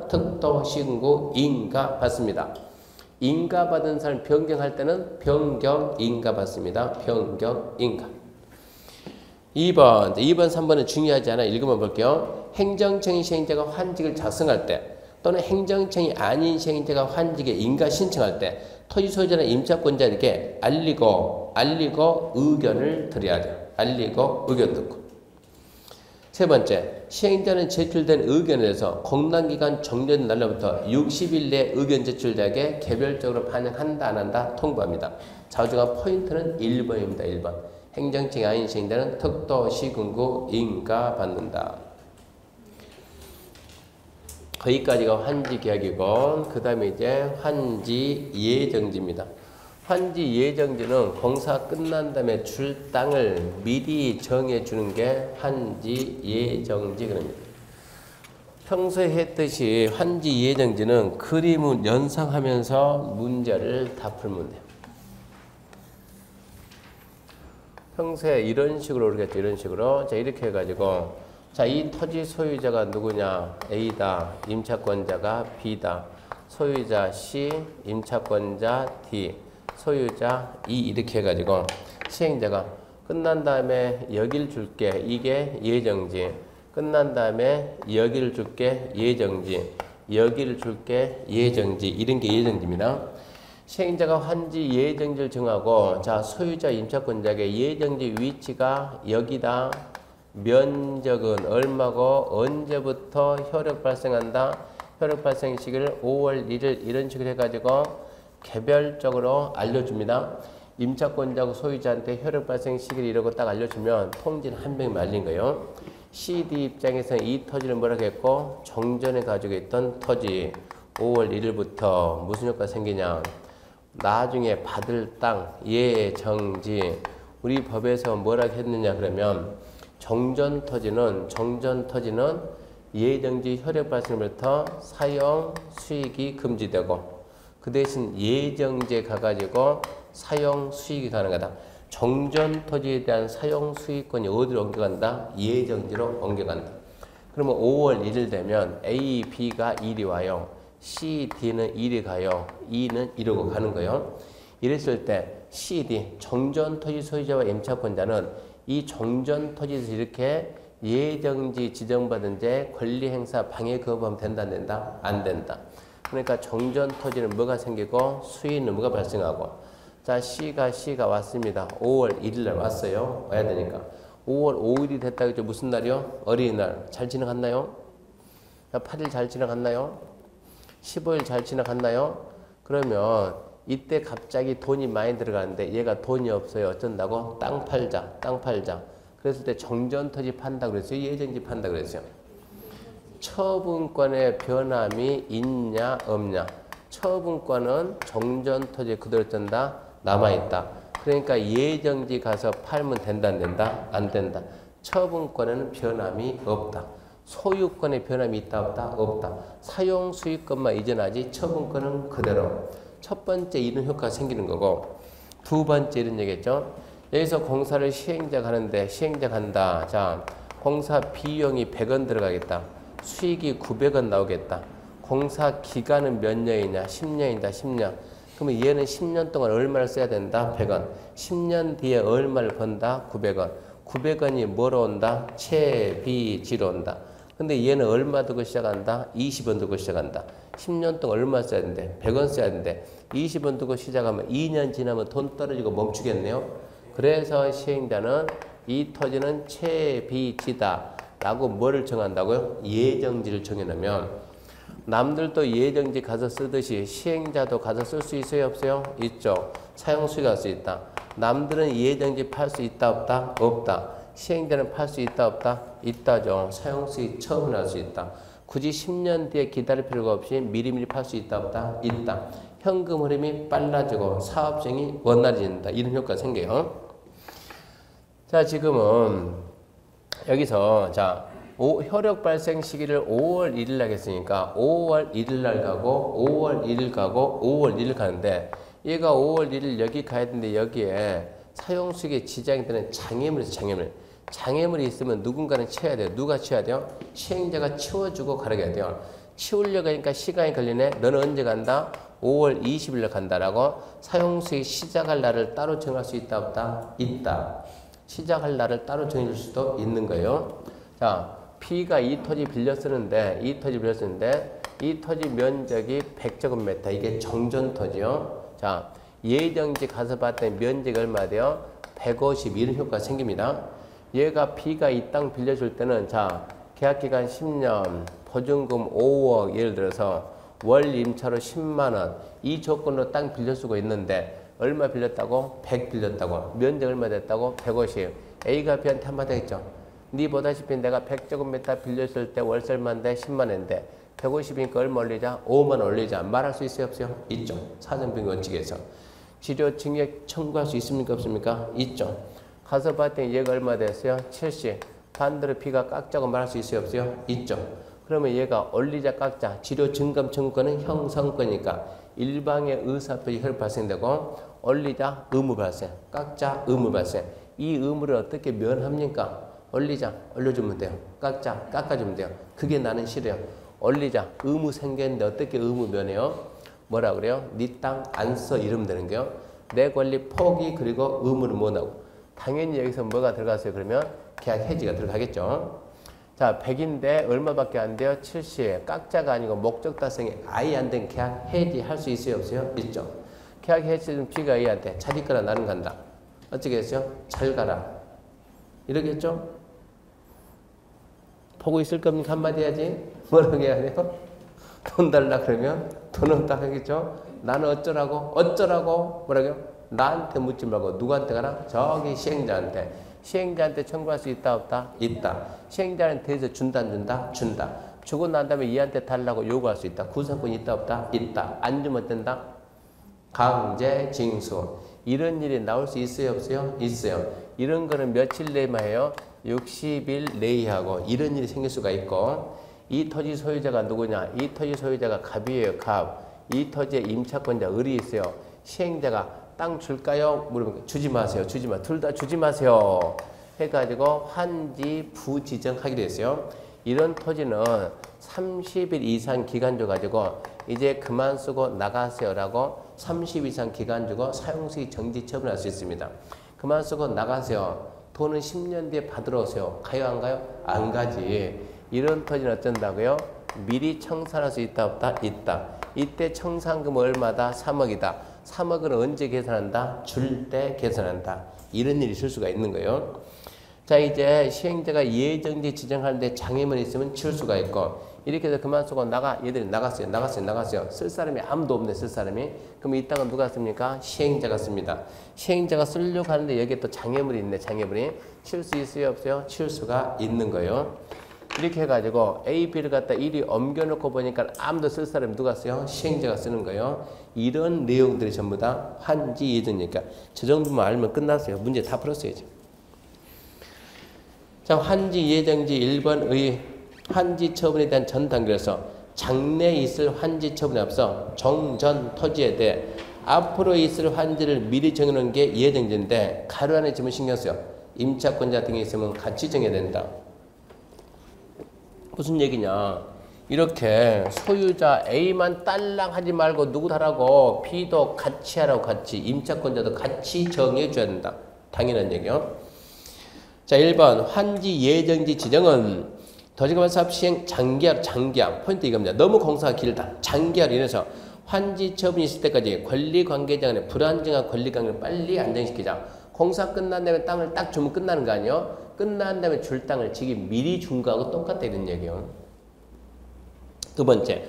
특도시군구 인가 받습니다. 인가 받은 사람 변경할 때는 변경 인가 받습니다. 변경 인가. 2번, 3번은 중요하지 않아. 읽어만 볼게요. 행정청이 시행자가 환직을 작성할 때 또는 행정청이 아닌 시행자가 환직에 인가 신청할 때 토지 소유자나 임차권자에게 알리고 의견을 드려야 돼요. 알리고 의견 듣고. 세 번째, 시행자는 제출된 의견에서 공란기간 종료된 날로부터 60일 내 의견 제출자에게 개별적으로 반영한다 안 한다 통보합니다. 좌우지간 포인트는 1번입니다. 1번. 행정청이 아닌 시행자는 특도시군구 인가 받는다. 거기까지가 환지계약이고 그 다음에 이제 환지예정지입니다. 환지예정지는 공사 끝난 다음에 줄 땅을 미리 정해주는 게 환지예정지 그럽니다. 평소에 했듯이 환지예정지는 그림을 연상하면서 문제를 다 풀면 돼요. 평소에 이런 식으로 오르겠죠. 이런 식으로. 자, 이렇게 해가지고 자, 이 토지 소유자가 누구냐? A다. 임차권자가 B다. 소유자 C, 임차권자 D. 소유자 2 이렇게 해가지고 시행자가 끝난 다음에 여기를 줄게 이게 예정지 끝난 다음에 여기를 줄게 예정지 여기를 줄게 예정지 이런 게 예정지입니다. 시행자가 환지 예정지를 정하고 자 소유자 임차권자에게 예정지 위치가 여기다 면적은 얼마고 언제부터 효력 발생한다 효력 발생 시기를 5월 1일 이런 식으로 해가지고 개별적으로 알려줍니다. 임차권자하고 소유자한테 효력 발생 시기를 이러고 딱 알려주면 통지는 한 병이 말린 거예요. CD 입장에서는 이 토지를 뭐라고 했고 종전에 가지고 있던 토지 5월 1일부터 무슨 효과가 생기냐 나중에 받을 땅 예정지 우리 법에서 뭐라고 했느냐 그러면 정전토지는 예정지 효력 발생부터 사용 수익이 금지되고 그 대신 예정지에 가가지고 사용 수익이 가능하다. 정전토지에 대한 사용 수익권이 어디로 옮겨간다? 예정지로 옮겨간다. 그러면 5월 1일 되면 A, B가 1이 와요. C, D는 1이 가요. E는 이러고 가는 거예요. 이랬을 때 C, D, 정전토지 소유자와 임차권자는 이 정전토지에서 이렇게 예정지 지정받은 제 권리행사 방해 거부하면 된다 안 된다? 안 된다. 그러니까 정전토지는 뭐가 생기고 수익은 뭐가 발생하고 자 C가 왔습니다. 5월 1일 날 왔어요. 와야 되니까 5월 5일이 됐다 그죠? 무슨 날이요? 어린이날. 잘 지나갔나요? 8일 잘 지나갔나요? 15일 잘 지나갔나요? 그러면 이때 갑자기 돈이 많이 들어가는데 얘가 돈이 없어요. 어쩐다고? 땅 팔자. 그랬을 때 정전토지 판다 그랬어요? 예정지 판다 그랬어요? 처분권의 변함이 있냐 없냐? 처분권은 정전토지 그대로 쩐다 남아있다. 그러니까 예정지 가서 팔면 된다 안 된다? 안 된다. 처분권에는 변함이 없다. 소유권의 변함이 있다 없다? 없다. 사용 수익권만 이전하지 처분권은 그대로. 첫 번째 이런 효과가 생기는 거고 두 번째 이런 얘기겠죠. 여기서 공사를 시행자가 하는데 시행자 간다. 자, 공사 비용이 100원 들어가겠다. 수익이 900원 나오겠다. 공사 기간은 몇 년이냐? 10년이다. 10년. 그러면 얘는 10년 동안 얼마를 써야 된다? 100원. 10년 뒤에 얼마를 번다? 900원. 900원이 뭐로 온다? 채비지로 온다. 근데 얘는 얼마 들고 시작한다? 20원 들고 시작한다. 10년 동안 얼마 써야 되는데? 100원 써야 되는데 20원 들고 시작하면 2년 지나면 돈 떨어지고 멈추겠네요. 그래서 시행자는 이 토지는 채비지다 라고 뭐를 정한다고요? 예정지를 정해놓으면 남들도 예정지 가서 쓰듯이 시행자도 가서 쓸 수 있어요? 없어요? 있죠. 사용수익 할 수 있다. 남들은 예정지 팔 수 있다 없다? 없다. 시행자는 팔 수 있다 없다? 있다죠. 사용수익 처분할 수 있다. 굳이 10년 뒤에 기다릴 필요가 없이 미리미리 팔 수 있다 없다? 있다. 현금 흐름이 빨라지고 사업성이 원활해진다. 이런 효과가 생겨요. 자, 지금은 여기서 자 효력 발생 시기를 5월 1일 날 했으니까 5월 1일 날 가고 5월 1일 가고 5월 1일 가는데 얘가 5월 1일 여기 가야 되는데 여기에 사용수익에 지장이 되는 장애물이 있어요. 장애물이 있으면 누군가는 치워야 돼요. 누가 치워야 돼요? 시행자가 치워주고 가려야 돼요. 치우려고 하니까 시간이 걸리네. 너는 언제 간다? 5월 20일 날 간다라고 사용수익 시작할 날을 따로 정할 수 있다 없다? 있다. 시작할 날을 따로 정해줄 수도 있는 거예요. 자, B가 이 토지 빌려 쓰는데 이 토지 면적이 100제곱미터. 이게 정전토지요. 자, 예정지 가서 봤더니 면적이 얼마 돼요? 150 이런 효과가 생깁니다. 얘가 B가 이 땅 빌려줄 때는 자, 계약기간 10년, 보증금 5억 예를 들어서 월 임차로 10만 원 이 조건으로 땅 빌려 쓰고 있는데 얼마 빌렸다고? 100 빌렸다고. 면적 얼마 됐다고? 150. A가 B한테 한마디 했죠. 니 보다시피 내가 100제곱미터 빌렸을 때 월세 얼마인데 10만 원인데 150이니까 얼마 올리자? 5만 올리자. 말할 수 있어요? 없어요? 있죠. 사정비 원칙에서. 치료 증액 청구할 수 있습니까? 없습니까? 있죠. 가서 봤더니 얘가 얼마 됐어요? 70. 반대로 B가 깎자고 말할 수 있어요? 없어요? 있죠. 그러면 얘가 올리자 깎자. 치료 증감 청구권은 형성권이니까 일방의 의사표시 혈 발생되고 올리자 의무 발생, 깎자 의무 발생. 이 의무를 어떻게 면합니까? 올리자 올려주면 돼요. 깎자 깎아주면 돼요. 그게 나는 싫어요. 올리자 의무 생겼는데 어떻게 의무 면해요? 뭐라 그래요? 네 땅 안 써 이러면 되는 거예요. 내 권리 포기 그리고 의무를 못하고 당연히 여기서 뭐가 들어갔어요? 그러면 계약 해지가 들어가겠죠. 자, 100인데 얼마밖에 안 돼요? 70. 깎자가 아니고 목적 달성이 아예 안 된 계약 해지 할 수 있어요? 없어요? 있죠. 계약 해지는 B가 A한테 잘 있거나 나는 간다. 어떻게 했어요? 잘 가라. 이러겠죠? 보고 있을 겁니까? 한마디 해야지. 뭐라고 해야 돼요? 돈 달라 그러면 돈 없다 하겠죠? 나는 어쩌라고? 어쩌라고? 뭐라고요? 나한테 묻지 말고 누구한테 가라? 저기 시행자한테. 시행자한테 청구할 수 있다 없다? 있다. 시행자한테 대해서 준다 안 준다? 준다. 주고 난 다음에 얘한테 달라고 요구할 수 있다. 구상권이 있다 없다? 있다. 안 주면 어떤다? 강제징수. 이런 일이 나올 수 있어요 없어요? 있어요. 이런 거는 며칠 내만 해요? 60일 내에 이런 일이 생길 수가 있고 이 토지 소유자가 누구냐? 이 토지 소유자가 갑이에요. 갑. 이 토지의 임차권자 을이 있어요. 시행자가 땅 줄까요? 물으면 주지 마세요. 주지 마. 둘 다 주지 마세요. 해가지고 환지 부지정하기로 했어요. 이런 토지는 30일 이상 기간 줘가지고 이제 그만 쓰고 나가세요라고 30일 이상 기간 주고 사용수익 정지 처분할 수 있습니다. 그만 쓰고 나가세요. 돈은 10년 뒤에 받으러 오세요. 가요 안 가요? 안 가지. 이런 토지는 어쩐다고요? 미리 청산할 수 있다 없다? 있다. 이때 청산금은 얼마다? 3억이다. 3억은 언제 계산한다? 줄 때 계산한다. 이런 일이 있을 수가 있는 거예요. 자, 이제 시행자가 예정지 지정하는데 장애물이 있으면 치울 수가 있고 이렇게 해서 그만 쓰고 나가. 얘들이 나갔어요. 쓸 사람이 아무도 없네. 쓸 사람이. 그럼 이 땅은 누가 씁니까? 시행자가 씁니다. 시행자가 쓰려고 하는데 여기에 또 장애물이 있네. 장애물이. 치울 수 있어요? 없어요? 치울 수가 있는 거예요. 이렇게 해가지고 A, B를 갖다 이리 옮겨놓고 보니까 아무도 쓸 사람이 누가 써요? 시행자가 쓰는 거예요. 이런 내용들이 전부 다 환지 예정이니까 저 정도만 알면 끝났어요. 문제 다 풀었어야죠. 자, 환지 예정지 1번의 환지 처분에 대한 전 단계에서 장래에 있을 환지 처분에 앞서 정전 토지에 대해 앞으로 있을 환지를 미리 정해놓은 게 예정지인데 가로 안에 지금 신경 써요. 임차권자 등이 있으면 같이 정해야 된다. 무슨 얘기냐? 이렇게 소유자 A만 딸랑 하지 말고 누구 하라고 B도 같이 하라고 같이 임차권자도 같이 정해줘야 된다. 당연한 얘기요. 자, 1번 환지 예정지 지정은 도시개발 사업 시행 장기약 포인트 이겁니다. 너무 공사가 길다. 장기약으로 인해서 환지 처분이 있을 때까지 권리관계자 간의 불안정한 권리관계를 빨리 안정시키자. 공사 끝난 다음에 땅을 딱 주면 끝나는 거 아니에요? 끝난 다음에 줄 땅을 지기 미리 준 거하고 똑같다 이런 얘기예요. 두 번째,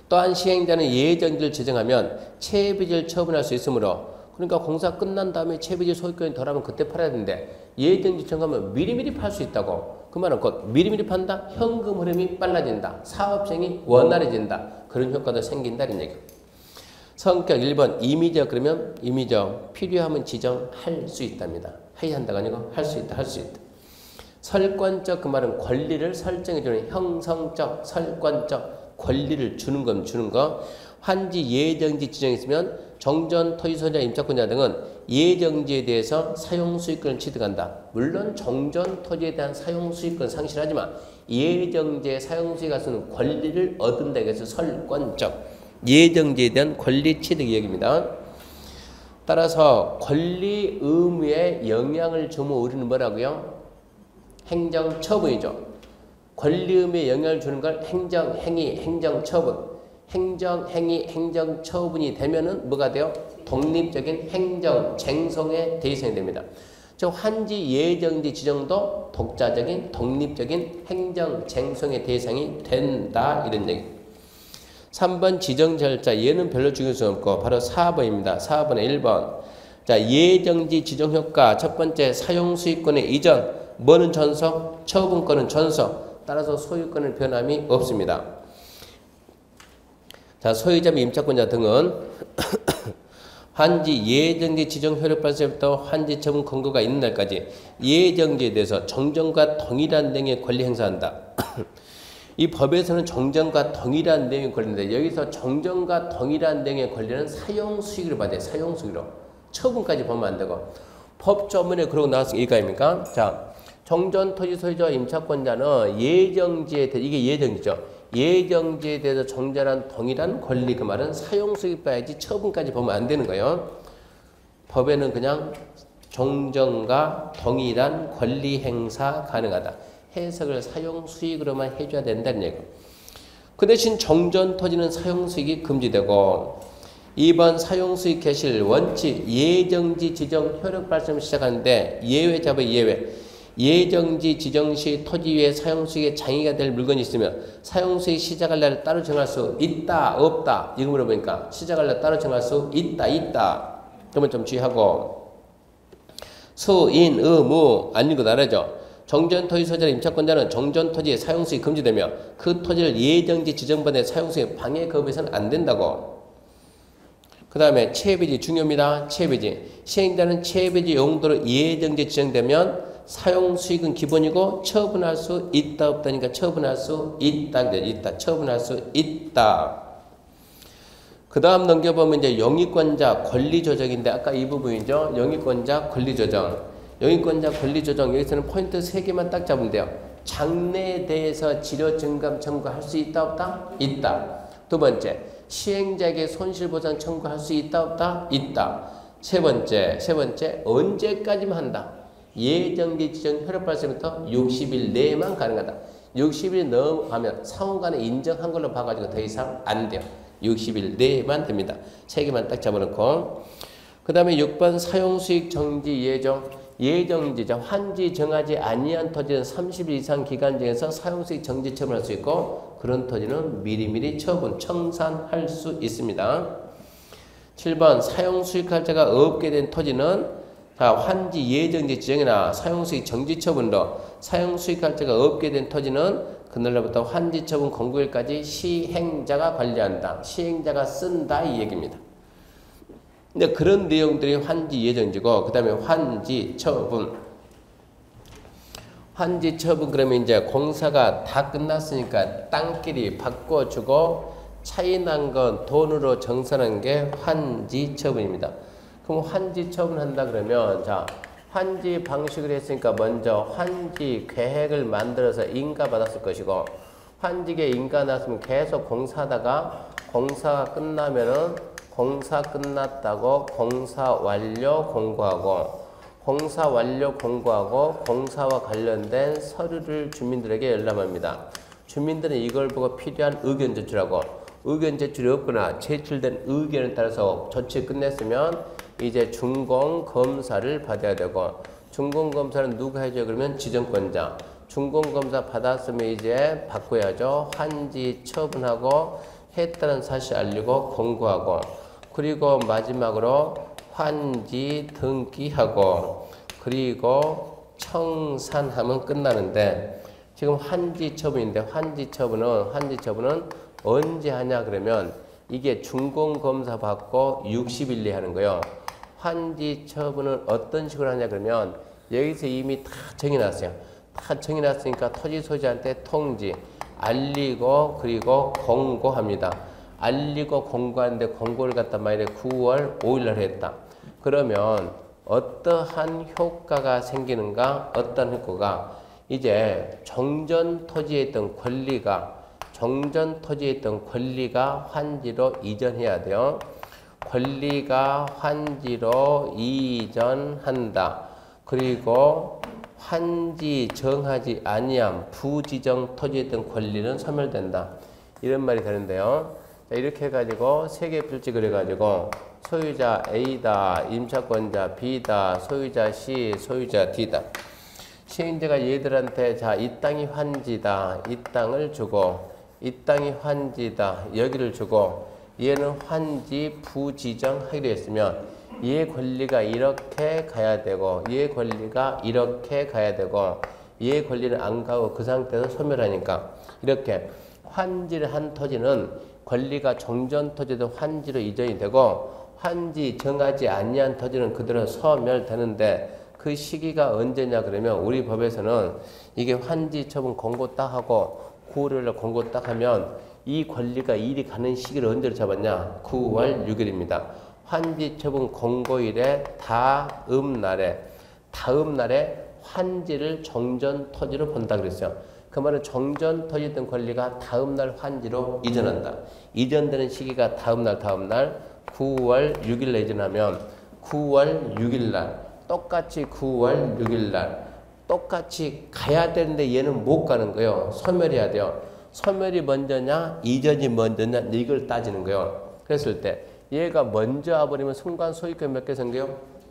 또한 시행자는 예정지를 지정하면 채비지를 처분할 수 있으므로 그러니까 공사 끝난 다음에 채비지 소유권이 덜하면 그때 팔아야 되는데 예정지 정하면 미리미리 팔 수 있다고. 그 말은 곧 미리미리 판다. 현금 흐름이 빨라진다. 사업성이 원활해진다. 그런 효과도 생긴다 이런 얘기. 성격 1번 임의적 그러면 임의적 필요하면 지정할 수 있답니다. 해야 한다가 아니고 할 수 있다. 할 수 있다. 설권적 그 말은 권리를 설정해주는 형성적 설권적 권리를 주는 건 주는 거. 환지 예정지 지정이 있으면 정전 토지 소유자 임차권자 등은 예정지에 대해서 사용수익권을 취득한다. 물론 정전 토지에 대한 사용수익권을 상실하지만 예정지의 사용수익을 쓰는 권리를 얻은다. 그래서 설권적 예정지에 대한 권리 취득 얘기입니다. 따라서 권리 의무에 영향을 주면 우리는 뭐라고요? 행정처분이죠. 권리 의무에 영향을 주는 걸 행정행위, 행정처분. 행정행위, 행정처분이 되면은 뭐가 돼요? 독립적인 행정쟁송의 대상이 됩니다. 즉 환지 예정지 지정도 독자적인 독립적인 행정쟁송의 대상이 된다 이런 얘기. 3번 지정 절차 얘는 별로 중요할 수 없고 바로 4번입니다. 4번에 1번. 자, 예정지 지정 효과 첫 번째 사용수익권의 이전 뭐는 전속, 처분권은 전속. 따라서 소유권의 변함이 없습니다. 자, 소유자 및 임차권자 등은 환지 예정지 지정 효력 발생부터 환지 처분 권고가 있는 날까지 예정지에 대해서 정정과 동일한 내용의 권리 행사한다. 이 법에서는 정정과 동일한 내용의 권리인데 여기서 정정과 동일한 내용의 권리는 사용수익으로 받아요. 사용수익으로. 처분까지 보면 안 되고. 법조문에 그러고 나왔으니까 이거입니까? 자, 정전 토지 소유자 임차권자는 예정지에 대해 이게 예정지죠. 예정지에 대해서 정전한 동일한 권리 그 말은 사용수익 봐야지 처분까지 보면 안 되는 거예요. 법에는 그냥 정정과 동일한 권리 행사 가능하다. 해석을 사용수익으로만 해줘야 된다는 얘기고. 그 대신 정전 토지는 사용수익이 금지되고 2번 사용수익 개실 원칙 예정지 지정 효력 발생을 시작하는데 예외 잡아 예외. 예정지 지정 시 토지 위에 사용수익에 장애가 될 물건이 있으면 사용수익 시작할 날을 따로 정할 수 있다 없다 이거 물어보니까 시작할 날 따로 정할 수 있다 그러면 좀 주의하고 수, 인, 의, 무 안 읽고 나라죠. 정전 토지 소유자 임차권자는 정전 토지의 사용수익이 금지되며 그 토지를 예정지 지정반의 사용수익 방해 거부해서는 안 된다고. 그 다음에 채비지 중요합니다. 채비지 시행자는 채비지 용도로 예정지 지정되면 사용 수익은 기본이고 처분할 수 있다 없다니까 처분할 수 있다. 있다. 처분할 수 있다. 그 다음 넘겨보면 이제 영유권자 권리조정인데 아까 이 부분이죠. 영유권자 권리조정. 영유권자 권리조정 여기서는 포인트 3개만 딱 잡으면 돼요. 장래에 대해서 지료 증감 청구할 수 있다 없다? 있다. 두 번째, 시행자에게 손실보상 청구할 수 있다 없다? 있다. 세 번째 언제까지만 한다? 예정기 지정 효력 발생부터 60일 내에만 가능하다. 60일 넘어가면 상호간에 인정한 걸로 봐가지고 더 이상 안 돼요. 60일 내에만 됩니다. 3개만 딱 잡아놓고 그 다음에 6번 사용수익 정지 예정. 예정지자 환지 정하지 아니한 토지는 30일 이상 기간 중에서 사용수익 정지 처분할 수 있고 그런 토지는 미리미리 처분, 청산할 수 있습니다. 7번 사용수익할자가 없게 된 토지는 자 환지 예정지 지정이나 사용수익 정지 처분으로 사용수익할자가 없게 된 토지는 그날로부터 환지 처분 공고일까지 시행자가 관리한다. 시행자가 쓴다 이 얘기입니다. 근데 그런 내용들이 환지 예정지고 그 다음에 환지 처분. 환지 처분 그러면 이제 공사가 다 끝났으니까 땅끼리 바꿔주고 차이 난 건 돈으로 정산한 게 환지 처분입니다. 그럼 환지 처분한다 그러면 자 환지 방식을 했으니까 먼저 환지 계획을 만들어서 인가 받았을 것이고 환지에 인가 났으면 계속 공사하다가 공사가 끝나면은 공사 끝났다고 공사 완료 공고하고 공사 완료 공고하고 공사와 관련된 서류를 주민들에게 열람합니다. 주민들은 이걸 보고 필요한 의견 제출하고 의견 제출이 없거나 제출된 의견에 따라서 조치 끝냈으면 이제 준공검사를 받아야 되고 준공검사는 누가 해줘요? 그러면 지정권자. 준공검사 받았으면 이제 바꿔야죠. 환지 처분하고 했다는 사실 알리고 공고하고 그리고 마지막으로 환지 등기하고 그리고 청산하면 끝나는데 지금 환지 처분인데 환지 처분은 언제 하냐 그러면 이게 준공검사 받고 60일 내에 하는 거예요. 환지 처분은 어떤 식으로 하냐 그러면 여기서 이미 다 정해놨어요. 다 정해놨으니까 토지 소지한테 통지 알리고 그리고 공고합니다. 알리고 공고하는데 공고를 갖다 만약에 9월 5일날 했다. 그러면 어떠한 효과가 생기는가? 어떤 효과가 이제 정전 토지에 있던 권리가 환지로 이전해야 돼요. 권리가 환지로 이전한다. 그리고 환지 정하지 아니함 부지정 토지에 있던 권리는 소멸된다. 이런 말이 되는데요. 자, 이렇게 해가지고 3개 필지 그려가지고 소유자 A다, 임차권자 B다, 소유자 C, 소유자 D다. 시행자가 얘들한테 자, 이 땅이 환지다. 이 땅을 주고 이 땅이 환지다. 여기를 주고 얘는 환지 부지정하기로 했으면 얘 권리가 이렇게 가야 되고 얘 권리가 이렇게 가야 되고 얘 권리는 안 가고 그 상태에서 소멸하니까 이렇게 환지를 한 토지는 권리가 정전 토지도 환지로 이전이 되고 환지 정하지 아니한 토지는 그대로 소멸되는데 그 시기가 언제냐 그러면 우리 법에서는 이게 환지 처분 공고 딱 하고 9월에 공고 딱 하면 이 권리가 일이 가는 시기를 언제로 잡았냐? 9월 6일입니다. 환지 처분 공고일의 다음 날에 환지를 정전 토지로 본다 그랬어요. 그 말은 정전 토지였던 권리가 다음 날 환지로 이전한다. 이전되는 시기가 다음 날 9월 6일에 이전하면 9월 6일날 똑같이 9월 6일날 똑같이 가야 되는데 얘는 못 가는 거예요. 소멸해야 돼요. 소멸이 먼저냐 이전이 먼저냐 이걸 따지는 거예요. 그랬을 때 얘가 먼저 와버리면 순간 소유권 몇 개 생겨요?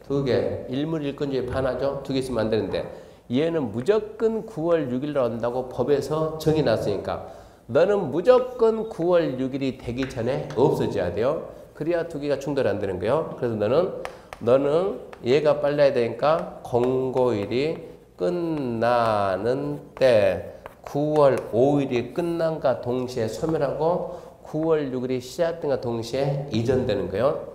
2개. 일물 일권주의 반하죠? 2개 있으면 안 되는데 얘는 무조건 9월 6일날 온다고 법에서 정해놨으니까 너는 무조건 9월 6일이 되기 전에 없어져야 돼요. 그래야 2개가 충돌 안 되는 거예요. 그래서 너는 얘가 빨라야 되니까 공고일이 끝나는 때 9월 5일이 끝난과 동시에 소멸하고 9월 6일이 시작된과 동시에 이전되는 거예요.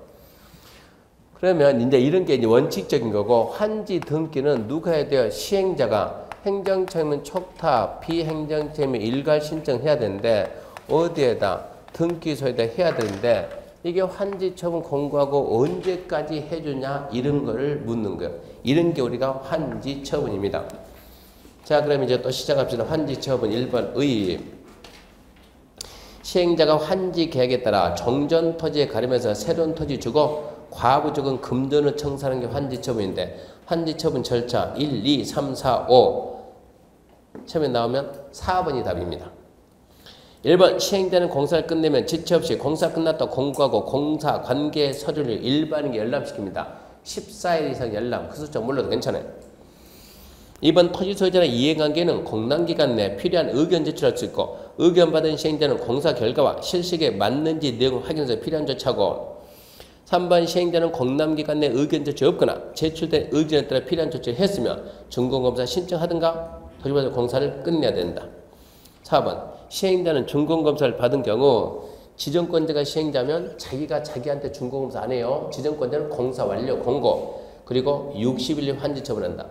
그러면 이제 이런 게 이제 원칙적인 거고, 환지 등기는 누가 해야 돼요? 시행자가. 행정처이면 촉탁, 비행정처이면 일괄 신청해야 되는데, 어디에다? 등기소에다 해야 되는데, 이게 환지 처분 공고하고 언제까지 해주냐? 이런 거를 묻는 거예요. 이런 게 우리가 환지 처분입니다. 자, 그럼 이제 또 시작합시다. 환지 처분 1번 의. 시행자가 환지 계획에 따라 정전 토지에 가리면서 새로운 토지 주고 과부족은 금전을 청산하는 게 환지 처분인데, 환지 처분 절차 1, 2, 3, 4, 5 처음에 나오면 4번이 답입니다. 1번 시행자는 공사를 끝내면 지체 없이 공사 끝났다 공고하고 공사 관계 서류를 일반인에게 열람시킵니다. 14일 이상 열람, 그 숫자 몰라도 괜찮아요. 2번 토지 소유자의 이해관계는 공람기간 내 필요한 의견 제출할 수 있고, 의견 받은 시행자는 공사 결과와 실시에 맞는지 내용을 확인해서 필요한 조치하고, 3번 시행자는 공람기간 내 의견 제출이 없거나 제출된 의견에 따라 필요한 조치를 했으면 준공검사 신청하든가 토지보증 공사를 끝내야 된다. 4번 시행자는 준공검사를 받은 경우, 지정권자가 시행자면 자기가 자기한테 준공검사 안 해요. 지정권자는 공사 완료 공고, 그리고 60일 환지 처분한다.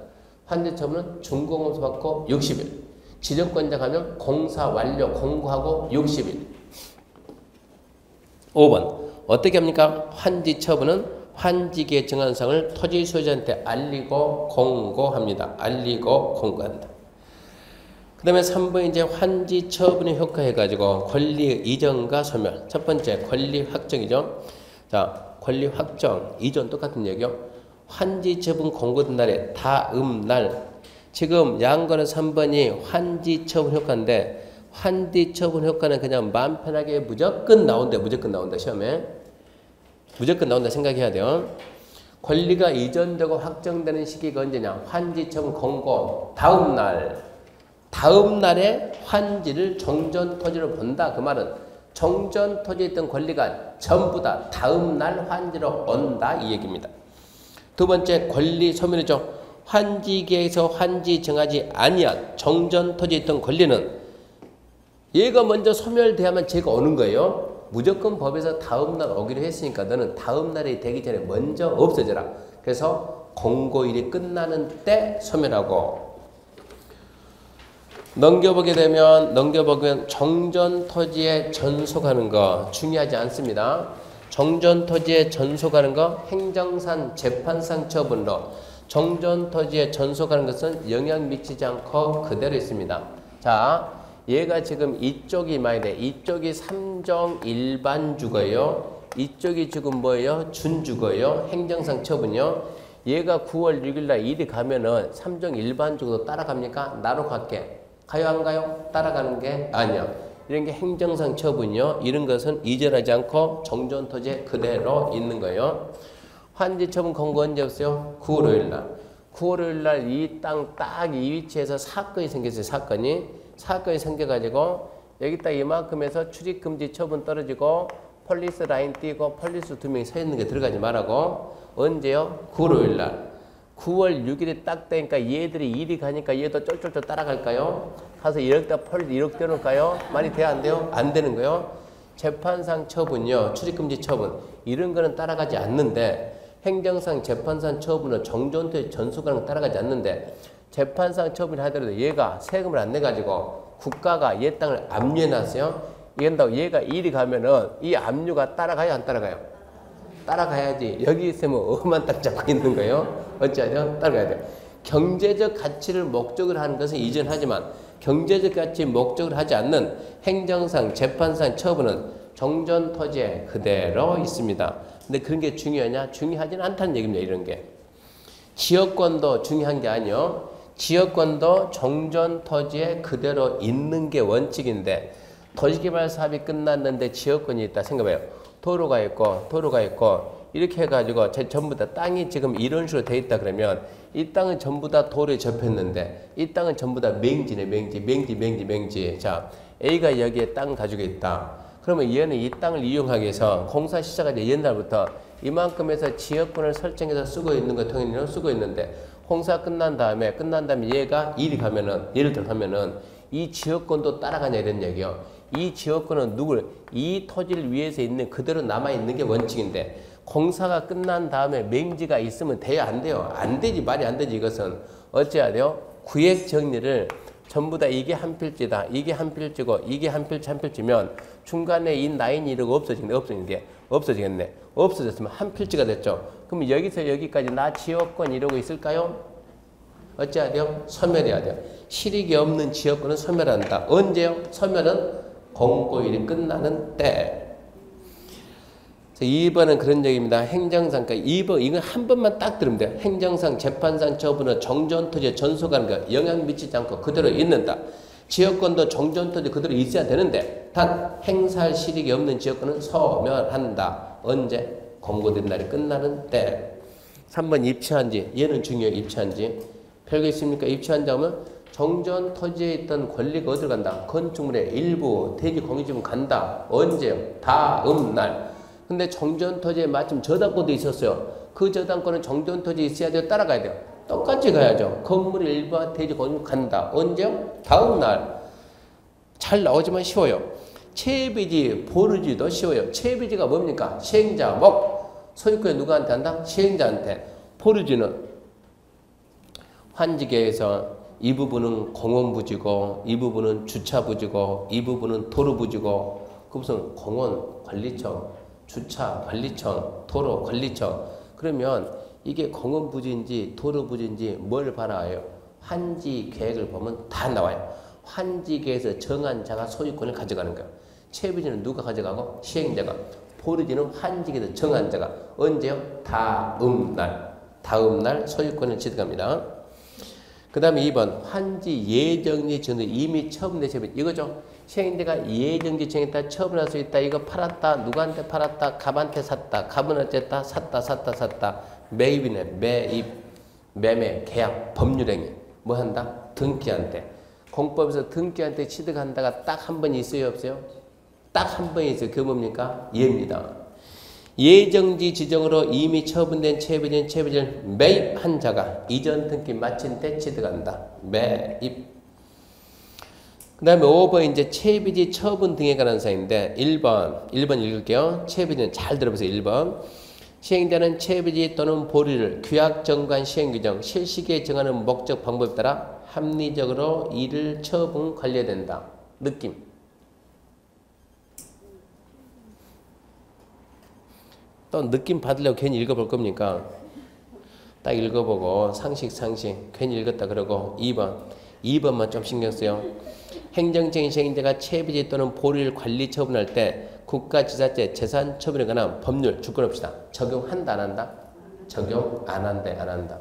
환지 처분은 준공검사 받고 60일. 지정권자 가면 공사 완료 공고하고 60일. 5번 어떻게 합니까? 환지 처분은 환지기에 정한 사항을 토지 소유자한테 알리고 공고합니다. 알리고 공고한다. 그 다음에 3번 이제 환지 처분에 효과해가지고 권리 이전과 소멸. 첫 번째 권리 확정이죠. 자, 권리 확정, 이전 똑같은 얘기요. 환지 처분 공고된 날에 다음 날. 지금 양거는 3번이 환지 처분 효과인데, 환지 처분 효과는 그냥 마음 편하게 무조건 나온다. 무조건 나온다. 시험에. 무조건 나온다 생각해야 돼요. 권리가 이전되고 확정되는 시기가 언제냐? 환지 처분 공고 다음 날. 다음 날에 환지를 정전 토지로 본다. 그 말은 정전 토지에 있던 권리가 전부 다 다음 날 환지로 온다. 이 얘기입니다. 두 번째 권리 소멸이죠. 환지기에서 환지 정하지 아니한 정전 토지에 있던 권리는 얘가 먼저 소멸돼야만 제가 오는 거예요. 무조건 법에서 다음 날 오기로 했으니까 너는 다음 날이 되기 전에 먼저 없어져라. 그래서 공고일이 끝나는 때 소멸하고, 넘겨보게 되면 정전 토지에 전속하는 거 중요하지 않습니다. 정전 토지에 전속하는 거 행정상 재판상 처분로, 정전 토지에 전속하는 것은 영향 미치지 않고 그대로 있습니다. 자, 얘가 지금 이쪽이 많이 돼. 이쪽이 3종 일반 주거예요. 이쪽이 지금 뭐예요? 준주거예요. 행정상 처분이요. 얘가 9월 6일날 일이 가면은 3종 일반 주거도 따라갑니까? 나로 갈게. 가요 안 가요? 따라가는 게 아니야. 이런 게 행정상 처분이요. 이런 것은 이전하지 않고 정전 토지에 그대로 있는 거예요. 환지 처분 공고 언제 없어요? 9월 5일날. 9월 5일날 이 땅 딱 이 위치에서 사건이 생겼어요. 사건이 생겨가지고 여기 딱 이만큼에서 출입금지 처분 떨어지고 폴리스 라인 띄고 폴리스 2명이 서 있는 게 들어가지 말라고. 언제요? 9월 5일날. 9월 6일이 딱 되니까 얘들이 일이 가니까 얘도 쫄쫄쫄 따라갈까요? 가서 1억 떼놓을까요? 많이 돼야 안 돼요? 안 되는 거요. 재판상 처분요. 출입금지 처분. 이런 거는 따라가지 않는데, 행정상 재판상 처분은 정전토지 전속하는 거 따라가지 않는데, 재판상 처분을 하더라도 얘가 세금을 안 내가지고 국가가 얘 땅을 압류해놨어요. 이런다고 얘가 일이 가면은 이 압류가 따라가요? 안 따라가요? 따라가야지. 여기 있으면 엄한 땅 잡고 있는 거예요. 어찌하죠? 따라가야 돼요. 경제적 가치를 목적으로 하는 것은 이전하지만 경제적 가치 목적으로 하지 않는 행정상 재판상 처분은 정전 토지에 그대로 있습니다. 근데 그런 게 중요하냐? 중요하지는 않다는 얘기입니다. 이런 게. 지역권도 중요한 게 아니요. 지역권도 정전 토지에 그대로 있는 게 원칙인데, 도시개발 사업이 끝났는데 지역권이 있다 생각해봐요. 도로가 있고 이렇게 해가지고 전부 다 땅이 지금 이런 식으로 돼 있다 그러면 이 땅은 전부 다 도로에 접혔는데 이 땅은 전부 다 맹지네. 맹지. 자, A가 여기에 땅 가지고 있다. 그러면 얘는 이 땅을 이용하기 위해서 공사 시작하기 옛날부터 이만큼에서 지역권을 설정해서 쓰고 있는 거 통행료를 쓰고 있는데, 공사 끝난 다음에 얘가 일이 가면은, 예를 들어 하면은 이 지역권도 따라가냐 이런 얘기요. 이 지역권은 누굴? 이 토지를 위해서 있는 그대로 남아있는 게 원칙인데 공사가 끝난 다음에 맹지가 있으면 돼요? 안 돼요? 안 되지. 말이 안 되지. 이것은 어찌해야 돼요? 구획 정리를 전부 다 이게 한 필지다. 이게 한 필지고 이게 한 필지 한 필지면 중간에 이 라인이 이러고 없어지겠네. 없어졌으면 한 필지가 됐죠. 그럼 여기서 여기까지 나 지역권 이러고 있을까요? 어찌해야 돼요? 소멸해야 돼요. 실익이 없는 지역권은 소멸한다. 언제요? 소멸은 공고일이 끝나는 때. 2번은 그런 얘기입니다. 행정상, 그러니까 2번, 이건 한 번만 딱 들으면 돼요. 행정상, 재판상 처분은 정전토지에 전속하는 거 영향 미치지 않고 그대로 있는다. 지역권도 정전토지 그대로 있어야 되는데 단 행사할 실익이 없는 지역권은 소멸한다. 언제? 공고된 날이 끝나는 때. 3번 입치한지, 얘는 중요해요. 입치한지. 별거 있습니까? 입치한지 하면 정전토지에 있던 권리가 어디로 간다? 건축물의 일부, 대지 공유지분 간다. 언제요? 다음 날. 근데 정전토지에 마침 저당권도 있었어요. 그 저당권은 정전토지에 있어야 돼요? 따라가야 돼요? 똑같이 가야죠. 건물의 일부와 대지 공유 간다. 언제요? 다음 날. 잘 나오지만 쉬워요. 채비지, 보르지도 쉬워요. 채비지가 뭡니까? 시행자, 목. 소유권이 누구한테 한다? 시행자한테. 보르지는 환지계에서 이 부분은 공원부지고 이 부분은 주차부지고 이 부분은 도로부지고 그 무슨 공원관리청, 주차관리청, 도로관리청. 그러면 이게 공원부지인지 도로부지인지 뭘 봐라요? 환지계획을 보면 다 나와요. 환지계에서 정한 자가 소유권을 가져가는 거예요. 채비지는 누가 가져가고? 시행자가. 보르지는 환지계에서 정한 자가. 언제요? 다음 날. 다음 날 소유권을 취득합니다. 그 다음에 2번 환지 예정지 전후 이미 처분된 채비 이거죠. 시행자가 예정지 정했다 처분할 수 있다. 이거 팔았다. 누구한테 팔았다. 갑한테 샀다. 갑은 어쨌다. 샀다. 매입이네. 매입, 매매, 계약, 법률행위. 뭐 한다? 등기한테. 공법에서 등기한테 취득한다가 딱 한 번 있어요? 없어요? 딱 한 번 있어요. 그게 뭡니까? 예입니다. 예정지 지정으로 이미 처분된 채비지를 매입한 자가 이전 등기 마친 때 취득한다. 매입. 그 다음에 5번 이제 채비지 처분 등에 관한 사항인데 1번 읽을게요. 채비지는 잘 들어보세요. 1번 시행자는 채비지 또는 보리를 규약정관 시행규정 실시기에 정하는 목적 방법에 따라 합리적으로 이를 처분 관리해야 된다. 느낌. 또 느낌 받으려고 괜히 읽어볼 겁니까? 딱 읽어보고 상식 괜히 읽었다 그러고 2번만 좀 신경 써요. 행정적인 시행자가 채비지 또는 보리를 관리 처분할 때 국가지자체 재산 처분에 관한 법률 주권없이다. 적용한다 안 한다? 적용 안 한다.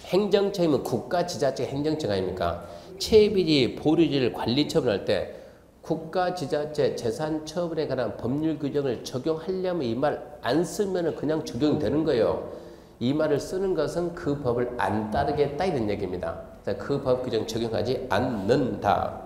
행정처이면 국가지자체 행정처 아닙니까? 채비지 보리지를 관리 처분할 때 국가지자체 재산 처분에 관한 법률 규정을 적용하려면 이 말 안 쓰면 그냥 적용이 되는 거예요. 이 말을 쓰는 것은 그 법을 안 따르겠다 이런 얘기입니다. 그 법 규정 적용하지 않는다.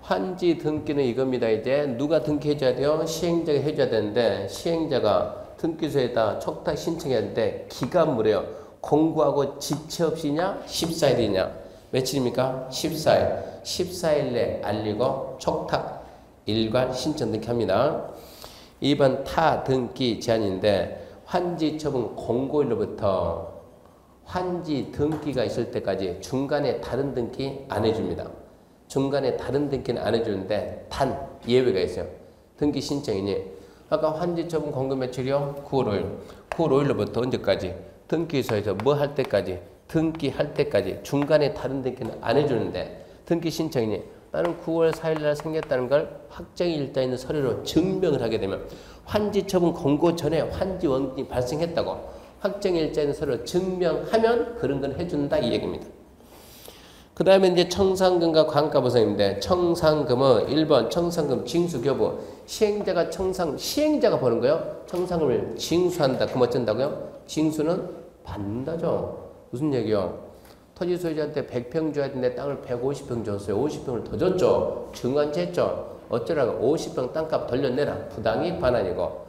환지 등기는 이겁니다. 이제 누가 등기해줘야 돼요? 시행자가 해줘야 되는데 시행자가 등기소에다 촉탁 신청해야 되는데 기간 무래요. 공고하고 지체 없이냐? 14일이냐? 며칠입니까? 14일. 14일 내 알리고 촉탁 일괄 신청 등기합니다. 2번 타 등기 제한인데 환지 처분 공고일로부터 환지 등기가 있을 때까지 중간에 다른 등기 안 해줍니다. 중간에 다른 등기는 안 해주는데 단 예외가 있어요. 등기 신청이니 아까 환지 처분 공고 며칠이요? 9월 5일. 9월 5일로부터 언제까지? 등기소에서 뭐 할 때까지? 등기할 때까지 중간에 다른 등기는 안 해주는데 등기 신청이니 나는 9월 4일 날 생겼다는 걸 확정일자 있는 서류로 증명을 하게 되면 환지 처분 공고 전에 환지 원인이 발생했다고 확정일자 있는 서류로 증명하면 그런 건 해준다 이 얘기입니다. 그 다음에 이제 청산금과 관가보상인데 청산금은 1번 청산금 징수교부 시행자가 보는 거예요. 청산금을 징수한다. 그럼 어쩐다고요? 징수는 받는다죠. 무슨 얘기요? 토지 소유자한테 100평 줘야 되는데 땅을 150평 줬어요. 50평을 더 줬죠. 증언제했죠. 어쩌라고 50평 땅값 돌려내라. 부당이 반환이고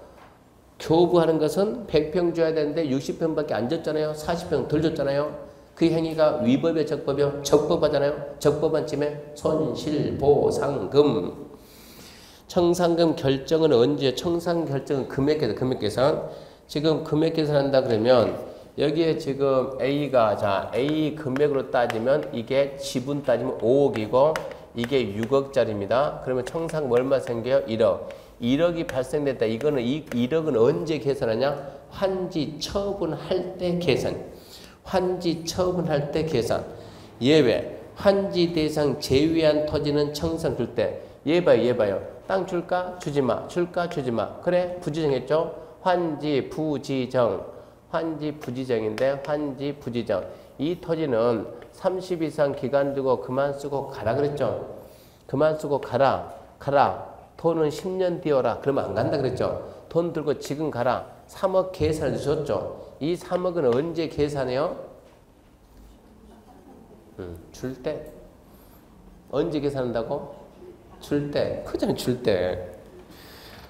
교부하는 것은 100평 줘야 되는데 60평밖에 안 줬잖아요. 40평 덜 줬잖아요. 그 행위가 위법이요, 적법이요? 적법하잖아요. 적법한 찜에 손실보상금. 청산금 결정은 언제? 청산 결정은 금액 계산. 지금 금액 계산한다 그러면 여기에 지금 A가 자 A 금액으로 따지면 이게 지분 따지면 5억이고 이게 6억짜리입니다. 그러면 청산금 얼마 생겨요? 1억. 1억이 발생됐다. 이거는 1억은 언제 계산하냐? 환지 처분할 때 계산. 환지 처분할 때 계산. 예외. 환지 대상 제외한 토지는 청산 줄 때. 얘 봐요. 땅 줄까? 주지마. 줄까? 주지마. 그래? 부지정했죠? 환지 부지정. 환지 부지정인데 환지 부지정. 이 토지는 30 이상 기간 두고 그만 쓰고 가라 그랬죠? 그만 쓰고 가라. 돈은 10년 띄워라. 그러면 안 간다 그랬죠? 돈 들고 지금 가라. 3억 계산해 주셨죠? 이 3억은 언제 계산해요? 줄 때. 언제 계산한다고? 줄 때. 크잖아요. 줄 때.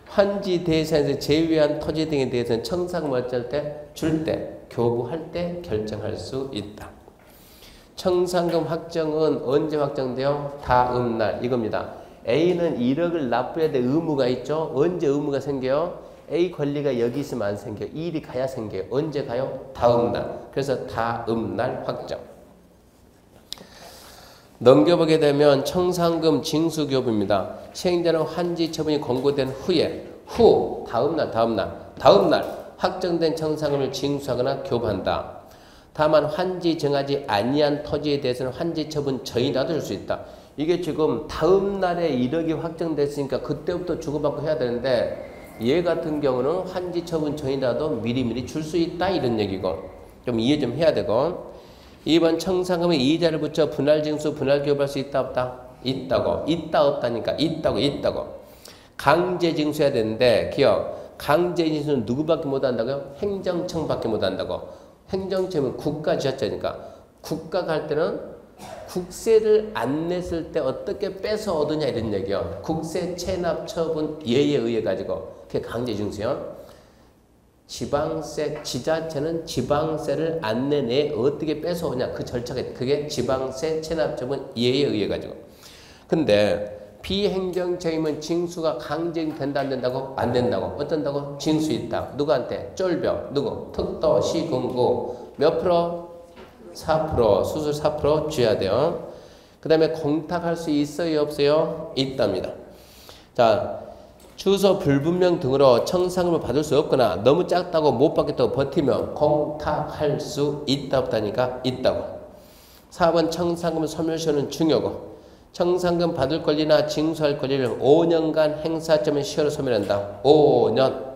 환지 대상에서 제외한 토지 등에 대해서는 청산금 어쩔 때? 줄 때. 교부할 때 결정할 수 있다. 청산금 확정은 언제 확정돼요? 다음 날. 이겁니다. A는 1억을 납부해야 될 의무가 있죠. 언제 의무가 생겨요? A 권리가 여기 있으면 안 생겨요. 이 일이 가야 생겨요. 언제 가요? 다음 날. 그래서 다음 날 확정. 넘겨보게 되면 청산금 징수교부입니다. 시행자는 환지 처분이 권고된 후에 다음 날 확정된 청산금을 징수하거나 교부한다. 다만 환지 정하지 아니한 토지에 대해서는 환지 처분 전이라도 줄 수 있다. 이게 지금 다음 날에 1억이 확정됐으니까 그때부터 주고받고 해야 되는데 얘 같은 경우는 환지 처분 전이라도 미리미리 줄 수 있다 이런 얘기고 좀 이해 좀 해야 되고 2번 청산금에 이자를 붙여 분할징수 분할교부할 수 있다 없다? 있다고. 있다 없다니까 있다고. 강제징수해야 되는데 기억 강제징수는 누구밖에 못한다고요? 행정청밖에 못한다고. 행정청은 국가 지자체니까 국가가 할 때는 국세를 안 냈을 때 어떻게 뺏어 얻으냐 이런 얘기요. 국세 체납 처분 예에 의해 가지고 그게 강제징수요. 지방세 지자체는 지방세를 안 내내 어떻게 뺏어오냐 그 절차가 그게 지방세 체납처분 예에 의해 가지고. 근데 비행정청이면 징수가 강제된다 안 된다고? 안 된다고. 어떤다고? 징수 있다. 누구한테? 쫄병. 누구? 특도 시군구. 몇 프로? 4%. 수술 4% 줘야 돼요. 그 다음에 공탁할 수 있어요? 없어요? 있답니다. 자, 주소 불분명 등으로 청산금을 받을 수 없거나 너무 작다고 못 받겠다고 버티면 공탁할 수 있다 없다니까? 있다고. 4번 청산금 소멸시효는 중요고 청산금 받을 권리나 징수할 권리를 5년간 행사점에 시효로 소멸한다. 5년.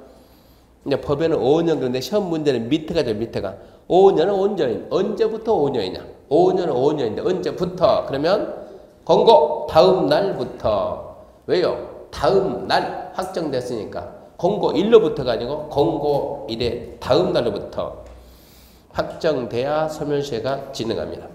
이제 법에는 5년 그런데 시험 문제는 밑에가 돼 밑에가. 5년은 언제부터 5년이냐? 5년은 5년인데 언제부터? 그러면 공고 다음 날부터. 왜요? 다음 날 확정됐으니까. 공고 일로부터가 아니고 공고 일의 다음 날로부터 확정돼야 소멸시효가 진행합니다.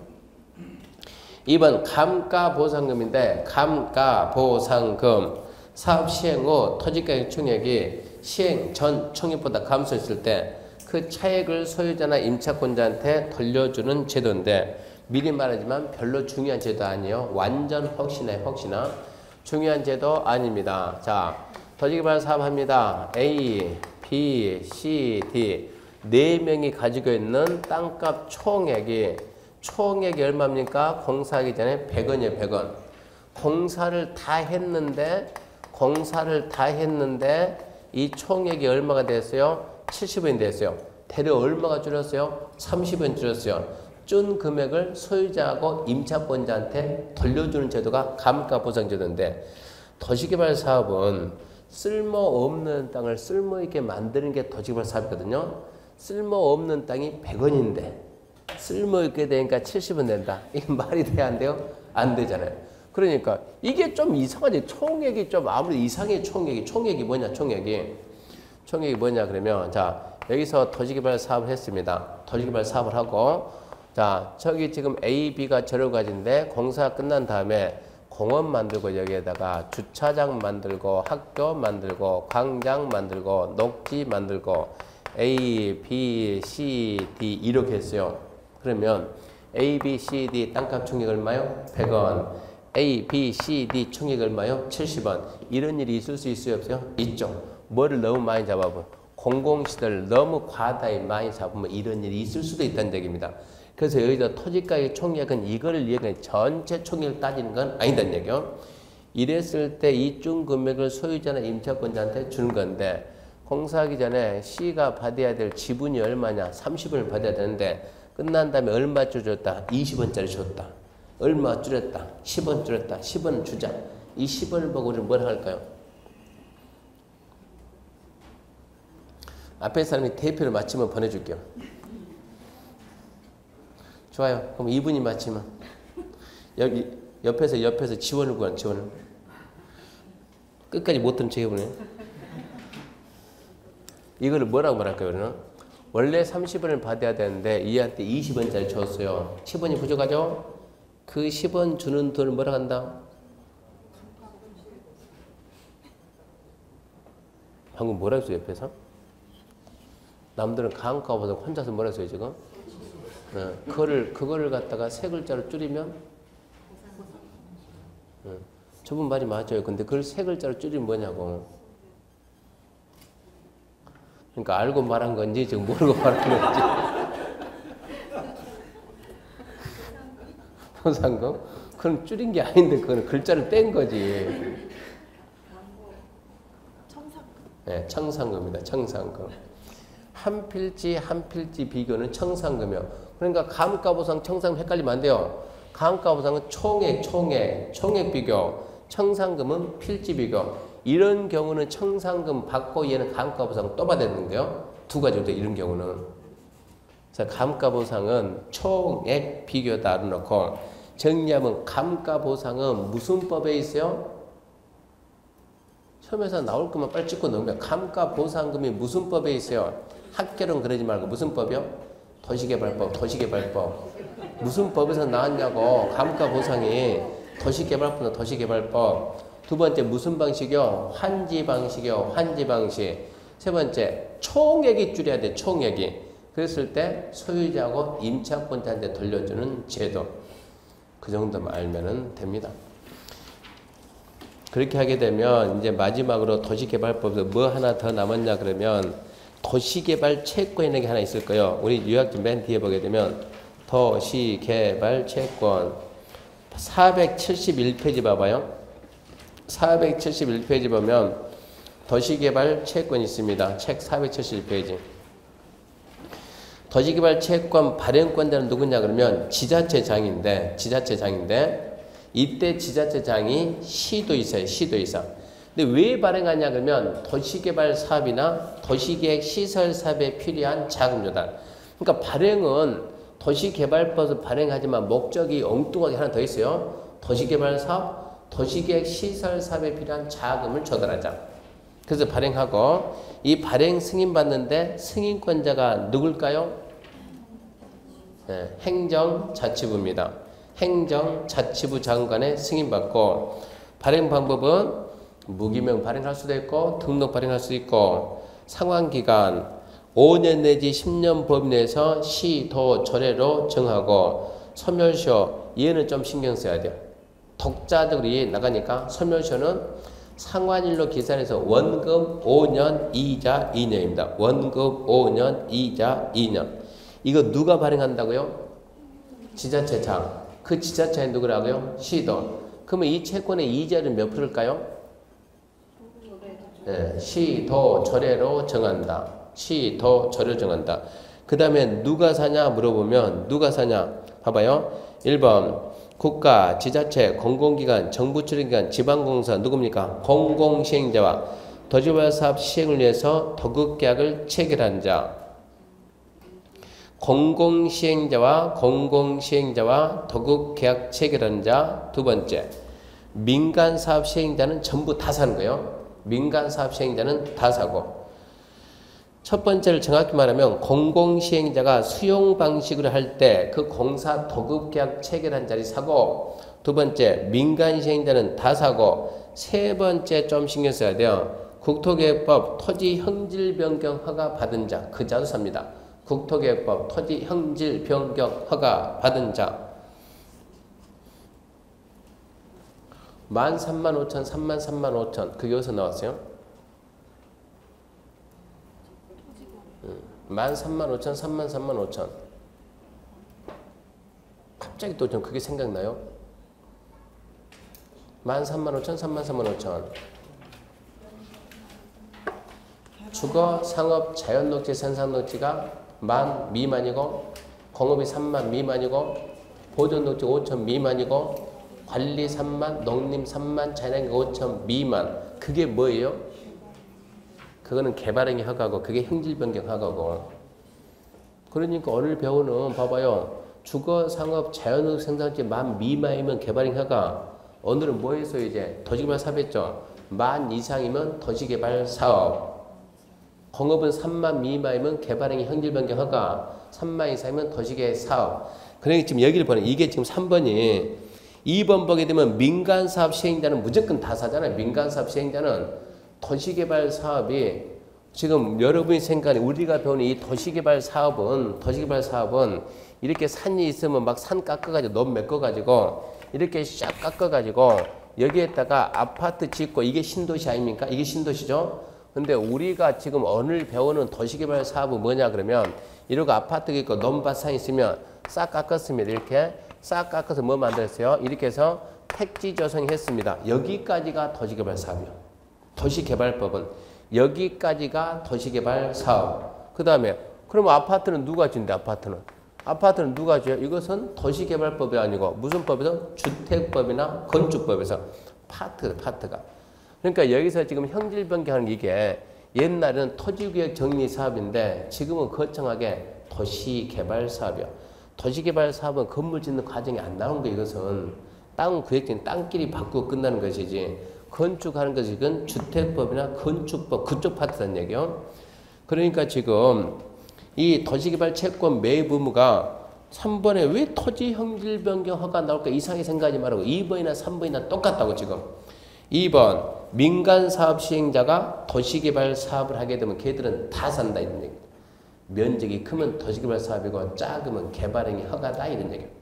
2번 감가보상금인데 감가보상금 사업 시행 후 토지가격 총액이 시행 전 총액보다 감소했을 때 그 차액을 소유자나 임차권자한테 돌려주는 제도인데 미리 말하지만 별로 중요한 제도 아니에요. 완전 혹시나 중요한 제도 아닙니다. 자, 토지개발 사업합니다. A, B, C, D 4명이 가지고 있는 땅값 총액이 얼마입니까? 공사하기 전에 100원이에요. 100원. 공사를 다 했는데 이 총액이 얼마가 됐어요? 70원이 됐어요. 대략 얼마가 줄었어요? 30원 줄었어요. 준 금액을 소유자하고 임차권자한테 돌려주는 제도가 감가보상제도인데 도시개발 사업은 쓸모없는 땅을 쓸모있게 만드는 게 도시개발 사업이거든요. 쓸모없는 땅이 100원인데 쓸모있게 되니까 70원 된다. 이게 말이 돼야 안 돼요? 안 되잖아요. 그러니까 이게 좀 이상하지. 총액이 좀 아무리 이상해. 총액이 뭐냐? 총액이 뭐냐 그러면 자 여기서 도시개발 사업을 했습니다. 도시개발 사업을 하고 자 저기 지금 A, B가 저러 가지인데 공사가 끝난 다음에 공원 만들고 여기에다가 주차장 만들고 학교 만들고 광장 만들고 녹지 만들고 A, B, C, D 이렇게 했어요. 그러면 A, B, C, D 땅값 총액 얼마요? 100원. A, B, C, D 총액 얼마요? 70원. 이런 일이 있을 수 있어요? 없어요? 있죠. 뭐를 너무 많이 잡아보면 공공시설을 너무 과다히 많이 잡으면 이런 일이 있을 수도 있다는 얘기입니다. 그래서 여기서 토지가격 총액은 이거를 이해해 전체 총액을 따지는 건 아니다는 얘기요. 이랬을 때 이중 금액을 소유자나 임차권자한테 주는 건데 공사하기 전에 C가 받아야 될 지분이 얼마냐? 30원을 받아야 되는데 끝난 다음에 얼마 줄였다? 20원짜리 줬다. 얼마 줄였다? 10원 줄였다. 10원 주자. 이 10원을 보고 우리는 뭘 할까요? 앞에 사람이 대표를 맞히면 보내줄게요. 좋아요. 그럼 이분이 맞히면 여기 옆에서 지원을 구한 지원을 끝까지 못 들은 척 해보네. 이거를 뭐라고 말할까요? 우리는 원래 30원을 받아야 되는데 얘한테 20원짜리 줬어요. 10원이 부족하죠? 그 10원 주는 돈을 뭐라고 한다? 방금 뭐라 했어요? 옆에서? 남들은 가음가보다 혼자서 뭐라 했어요 지금? 그거를 갖다가 세 글자로 줄이면 저분 말이 맞아요. 근데 그걸 세 글자로 줄이면 뭐냐고. 그러니까 알고 말한 건지 지금 모르고 말한 건지. 포상금? 그건 줄인 게 아닌데 그거는 글자를 뗀 거지. 네, 청산금입니다. 청산금. 한 필지 비교는 청산금이요. 그러니까 감가보상 청산금 헷갈리면 안 돼요. 감가보상은 총액 비교. 청산금은 필지 비교. 이런 경우는 청산금 받고 얘는 감가보상 또 받아야 되는데요. 두 가지로 돼 이런 경우는. 그래서 감가보상은 총액 비교다 놓고 정리하면 감가보상은 무슨 법에 있어요? 시험에서 나올 것만 빨리 찍고 넘겨. 감가보상금이 무슨 법에 있어요? 학교는 그러지 말고 무슨 법이요? 도시개발법. 무슨 법에서 나왔냐고. 감가보상이 도시개발법. 두 번째 무슨 방식이요? 환지 방식. 세 번째 총액이 줄여야 돼. 총액이. 그랬을 때 소유자하고 임차권자한테 돌려주는 제도. 그 정도만 알면 됩니다. 그렇게 하게 되면 이제 마지막으로 도시개발법에서 뭐 하나 더 남았냐 그러면 도시개발 채권이라는 게 하나 있을 거예요. 우리 요약집 맨 뒤에 보게 되면 도시개발 채권 471페이지 봐봐요. 471페이지 보면 도시개발 채권이 있습니다. 책 471페이지. 도시개발 채권 발행권자는 누구냐 그러면 지자체장인데 이때 지자체장이 시도 있어요. 근데 왜 발행하냐 그러면 도시개발 사업이나 도시계획 시설 사업에 필요한 자금 조달. 그러니까 발행은 도시개발법에서 발행하지만 목적이 엉뚱하게 하나 더 있어요. 도시개발 사업, 도시계획 시설 사업에 필요한 자금을 조달하자. 그래서 발행하고 이 발행 승인 받는데 승인권자가 누굴까요? 네, 행정자치부입니다. 행정자치부 장관의 승인받고 발행 방법은 무기명 발행할 수도 있고 등록 발행할 수도 있고 상환기간 5년 내지 10년 범위 내에서 시, 도, 조례로 정하고 소멸시효 얘는 좀 신경 써야 돼요. 독자적으로 나가니까 소멸시효는 상환일로 계산해서 원금 5년, 이자 2년입니다. 원금 5년, 이자 2년. 이거 누가 발행한다고요? 지자체장. 그 지자체에 누구라고요? 시도. 그러면 이 채권의 이자는 몇 프로일까요? 네, 시도 조례로 정한다. 그 다음에 누가 사냐 물어보면 누가 사냐? 봐봐요. 1번 국가, 지자체, 공공기관, 정부출입기관, 지방공사 누굽니까? 공공시행자와 도시개발 사업 시행을 위해서 도급계약을 체결한 자. 공공시행자와 도급계약 체결한 자. 두 번째 민간사업 시행자는 전부 다 사는 거예요. 민간사업 시행자는 다 사고. 첫 번째를 정확히 말하면 공공시행자가 수용 방식으로 할 때 그 공사 도급계약 체결한 자리 사고, 두 번째 민간시행자는 다 사고, 세 번째 좀 신경 써야 돼요. 국토계획법 토지 형질변경 허가 받은 자, 그 자도 삽니다. 국토계획법 토지 형질 변경 허가 받은 자 13,500, 33,500 그게 어디서 나왔어요? 13,500, 33,500 갑자기 또 좀 그게 생각나요? 13,500, 33,500 주거, 상업, 자연녹지, 산산녹지가 10,000 미만이고 공업이 30,000 미만이고 보존녹지 5,000 미만이고 관리 30,000, 농림 30,000, 자연환경 5,000 미만 그게 뭐예요? 그거는 개발행위 허가고 그게 형질변경 허가고 그러니까 오늘 배우는 봐봐요. 주거, 상업, 자연녹지, 생산지 10,000 미만이면 개발행위 허가 오늘은 뭐해서 이제 도시개발 사업 했죠? 10,000 이상이면 도시개발 사업 공업은 30,000 미만이면 개발행위 형질변경 허가 30,000 이상이면 도시개 사업 그러니까 지금 여기를 보내 이게 지금 3번이 2번 보게 되면 민간사업 시행자는 무조건 다 사잖아요. 민간사업 시행자는 도시개발 사업이 지금 여러분이 생각하는 우리가 배우는 이 도시개발 사업은 이렇게 산이 있으면 막 산 깎아가지고 너무 메꿔가지고 이렇게 싹 깎아가지고 여기에다가 아파트 짓고 이게 신도시 아닙니까? 이게 신도시죠? 근데 우리가 지금 오늘 배우는 도시개발 사업은 뭐냐 그러면 이러고 아파트 있고 논밭산 있으면 싹 깎았습니다. 이렇게 싹 깎아서 뭐 만들었어요? 이렇게 해서 택지 조성했습니다. 여기까지가 도시개발 사업이요. 도시개발법은 여기까지가 도시개발 사업. 그 다음에 그럼 아파트는 누가 짓는데 아파트는 누가 지어요? 이것은 도시개발법이 아니고 무슨 법에서? 주택법이나 건축법에서 파트가. 그러니까 여기서 지금 형질변경하는 이게 옛날에는 토지구역 정리 사업인데 지금은 거창하게 도시개발 사업이요. 도시개발 사업은 건물 짓는 과정이 안 나온 거 이것은 땅 구역진 땅끼리 바꾸고 끝나는 것이지 건축하는 것이 이건 주택법이나 건축법 그쪽 파트란 얘기요. 그러니까 지금 이 도시개발 채권 매입 의무가 3번에 왜 토지 형질 변경 허가 나올까 이상하게 생각하지 말고 2번이나 3번이나 똑같다고 지금 2번 민간사업 시행자가 도시개발 사업을 하게 되면 걔들은 다 산다 이런 얘기입니다. 면적이 크면 도시개발 사업이고 작으면 개발행위 허가다 이런 얘기입니다.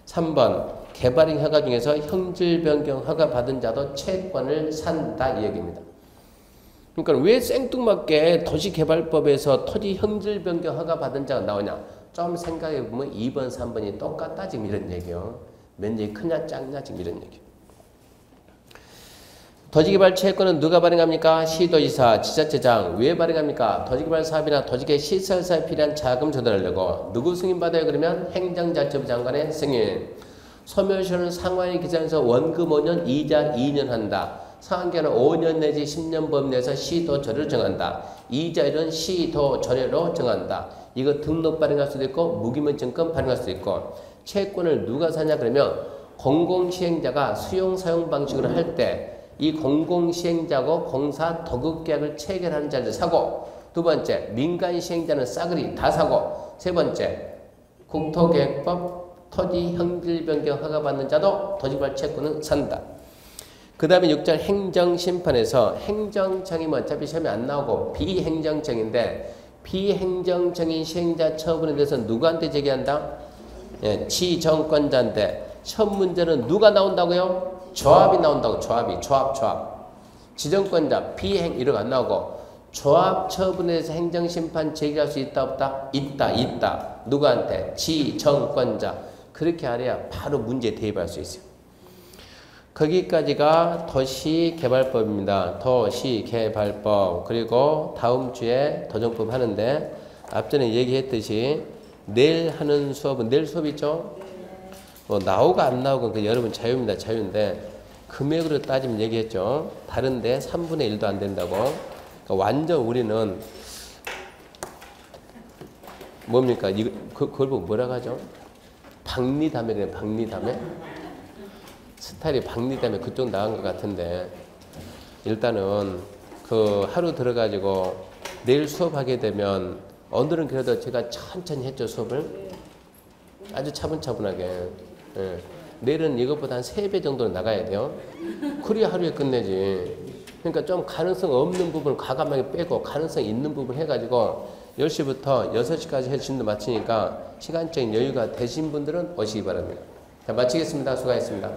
3번 개발행위 허가 중에서 형질 변경 허가 받은 자도 채권을 산다 이 얘기입니다. 그러니까 왜 생뚱맞게 도시개발법에서 토지 형질 변경 허가 받은 자가 나오냐? 좀 생각해보면 2번, 3번이 똑같다 지금 이런 얘기요. 면적이 크냐 작냐 지금 이런 얘기. 도시개발 채권은 누가 발행합니까? 시도지사, 지자체장. 왜 발행합니까? 도시개발 사업이나 도시개 시설 사업에 필요한 자금 조달하려고. 누구 승인받아요? 그러면 행정자치부 장관의 승인. 소멸시효는 상환이 기산해서 원금 5년, 이자 2년 한다. 상환기간은 5년 내지 10년 범위 내에서 시도조례로 정한다. 이자율은 시도조례로 정한다. 이거 등록 발행할 수도 있고 무기명증권 발행할 수도 있고 채권을 누가 사냐 그러면 공공시행자가 수용사용 방식으로 할 때 이 공공시행자고 공사 도급계약을 체결하는 자를 사고 두 번째 민간시행자는 싸그리 다 사고 세 번째 국토계획법 토지 형질 변경 허가 받는 자도 도시개발 채권은 산다. 그 다음에 6절 행정심판에서 행정청이면 어차피 시험에 안 나오고 비행정청인데 비행정청인 시행자 처분에 대해서 누구한테 제기한다? 예, 지정권자인데 첫 문제는 누가 나온다고요? 조합이 나온다고. 조합. 지정권자 비행 이런 거 안 나오고 조합 처분에 대해서 행정심판 제기할 수 있다 없다? 있다. 누구한테? 지정권자. 그렇게 하려야 바로 문제에 대입할 수 있어요. 거기까지가 도시개발법입니다. 도시개발법. 그리고 다음 주에 도정법 하는데 앞전에 얘기했듯이 내일 하는 수업은 내일 수업 있죠? 나오고 안 나오고 그 여러분 자유입니다. 자유인데 금액으로 따지면 얘기했죠. 다른데 3분의 1도 안 된다고. 그러니까 완전 우리는 뭡니까? 그걸 보고 뭐라고 하죠? 박리담에 그냥 박리담에? 스타일이 박리담에 그쪽 나간 것 같은데 일단은 그 하루 들어가지고 내일 수업하게 되면 오늘은 그래도 제가 천천히 했죠. 수업을 아주 차분차분하게. 예. 내일은 이것보다 한 3배 정도는 나가야 돼요. 그래야 하루에 끝내지. 그러니까 좀 가능성 없는 부분을 과감하게 빼고 가능성 있는 부분 해가지고 10시부터 6시까지 해주신도 마치니까 시간적인 여유가 되신 분들은 오시기 바랍니다. 자, 마치겠습니다. 수고하셨습니다.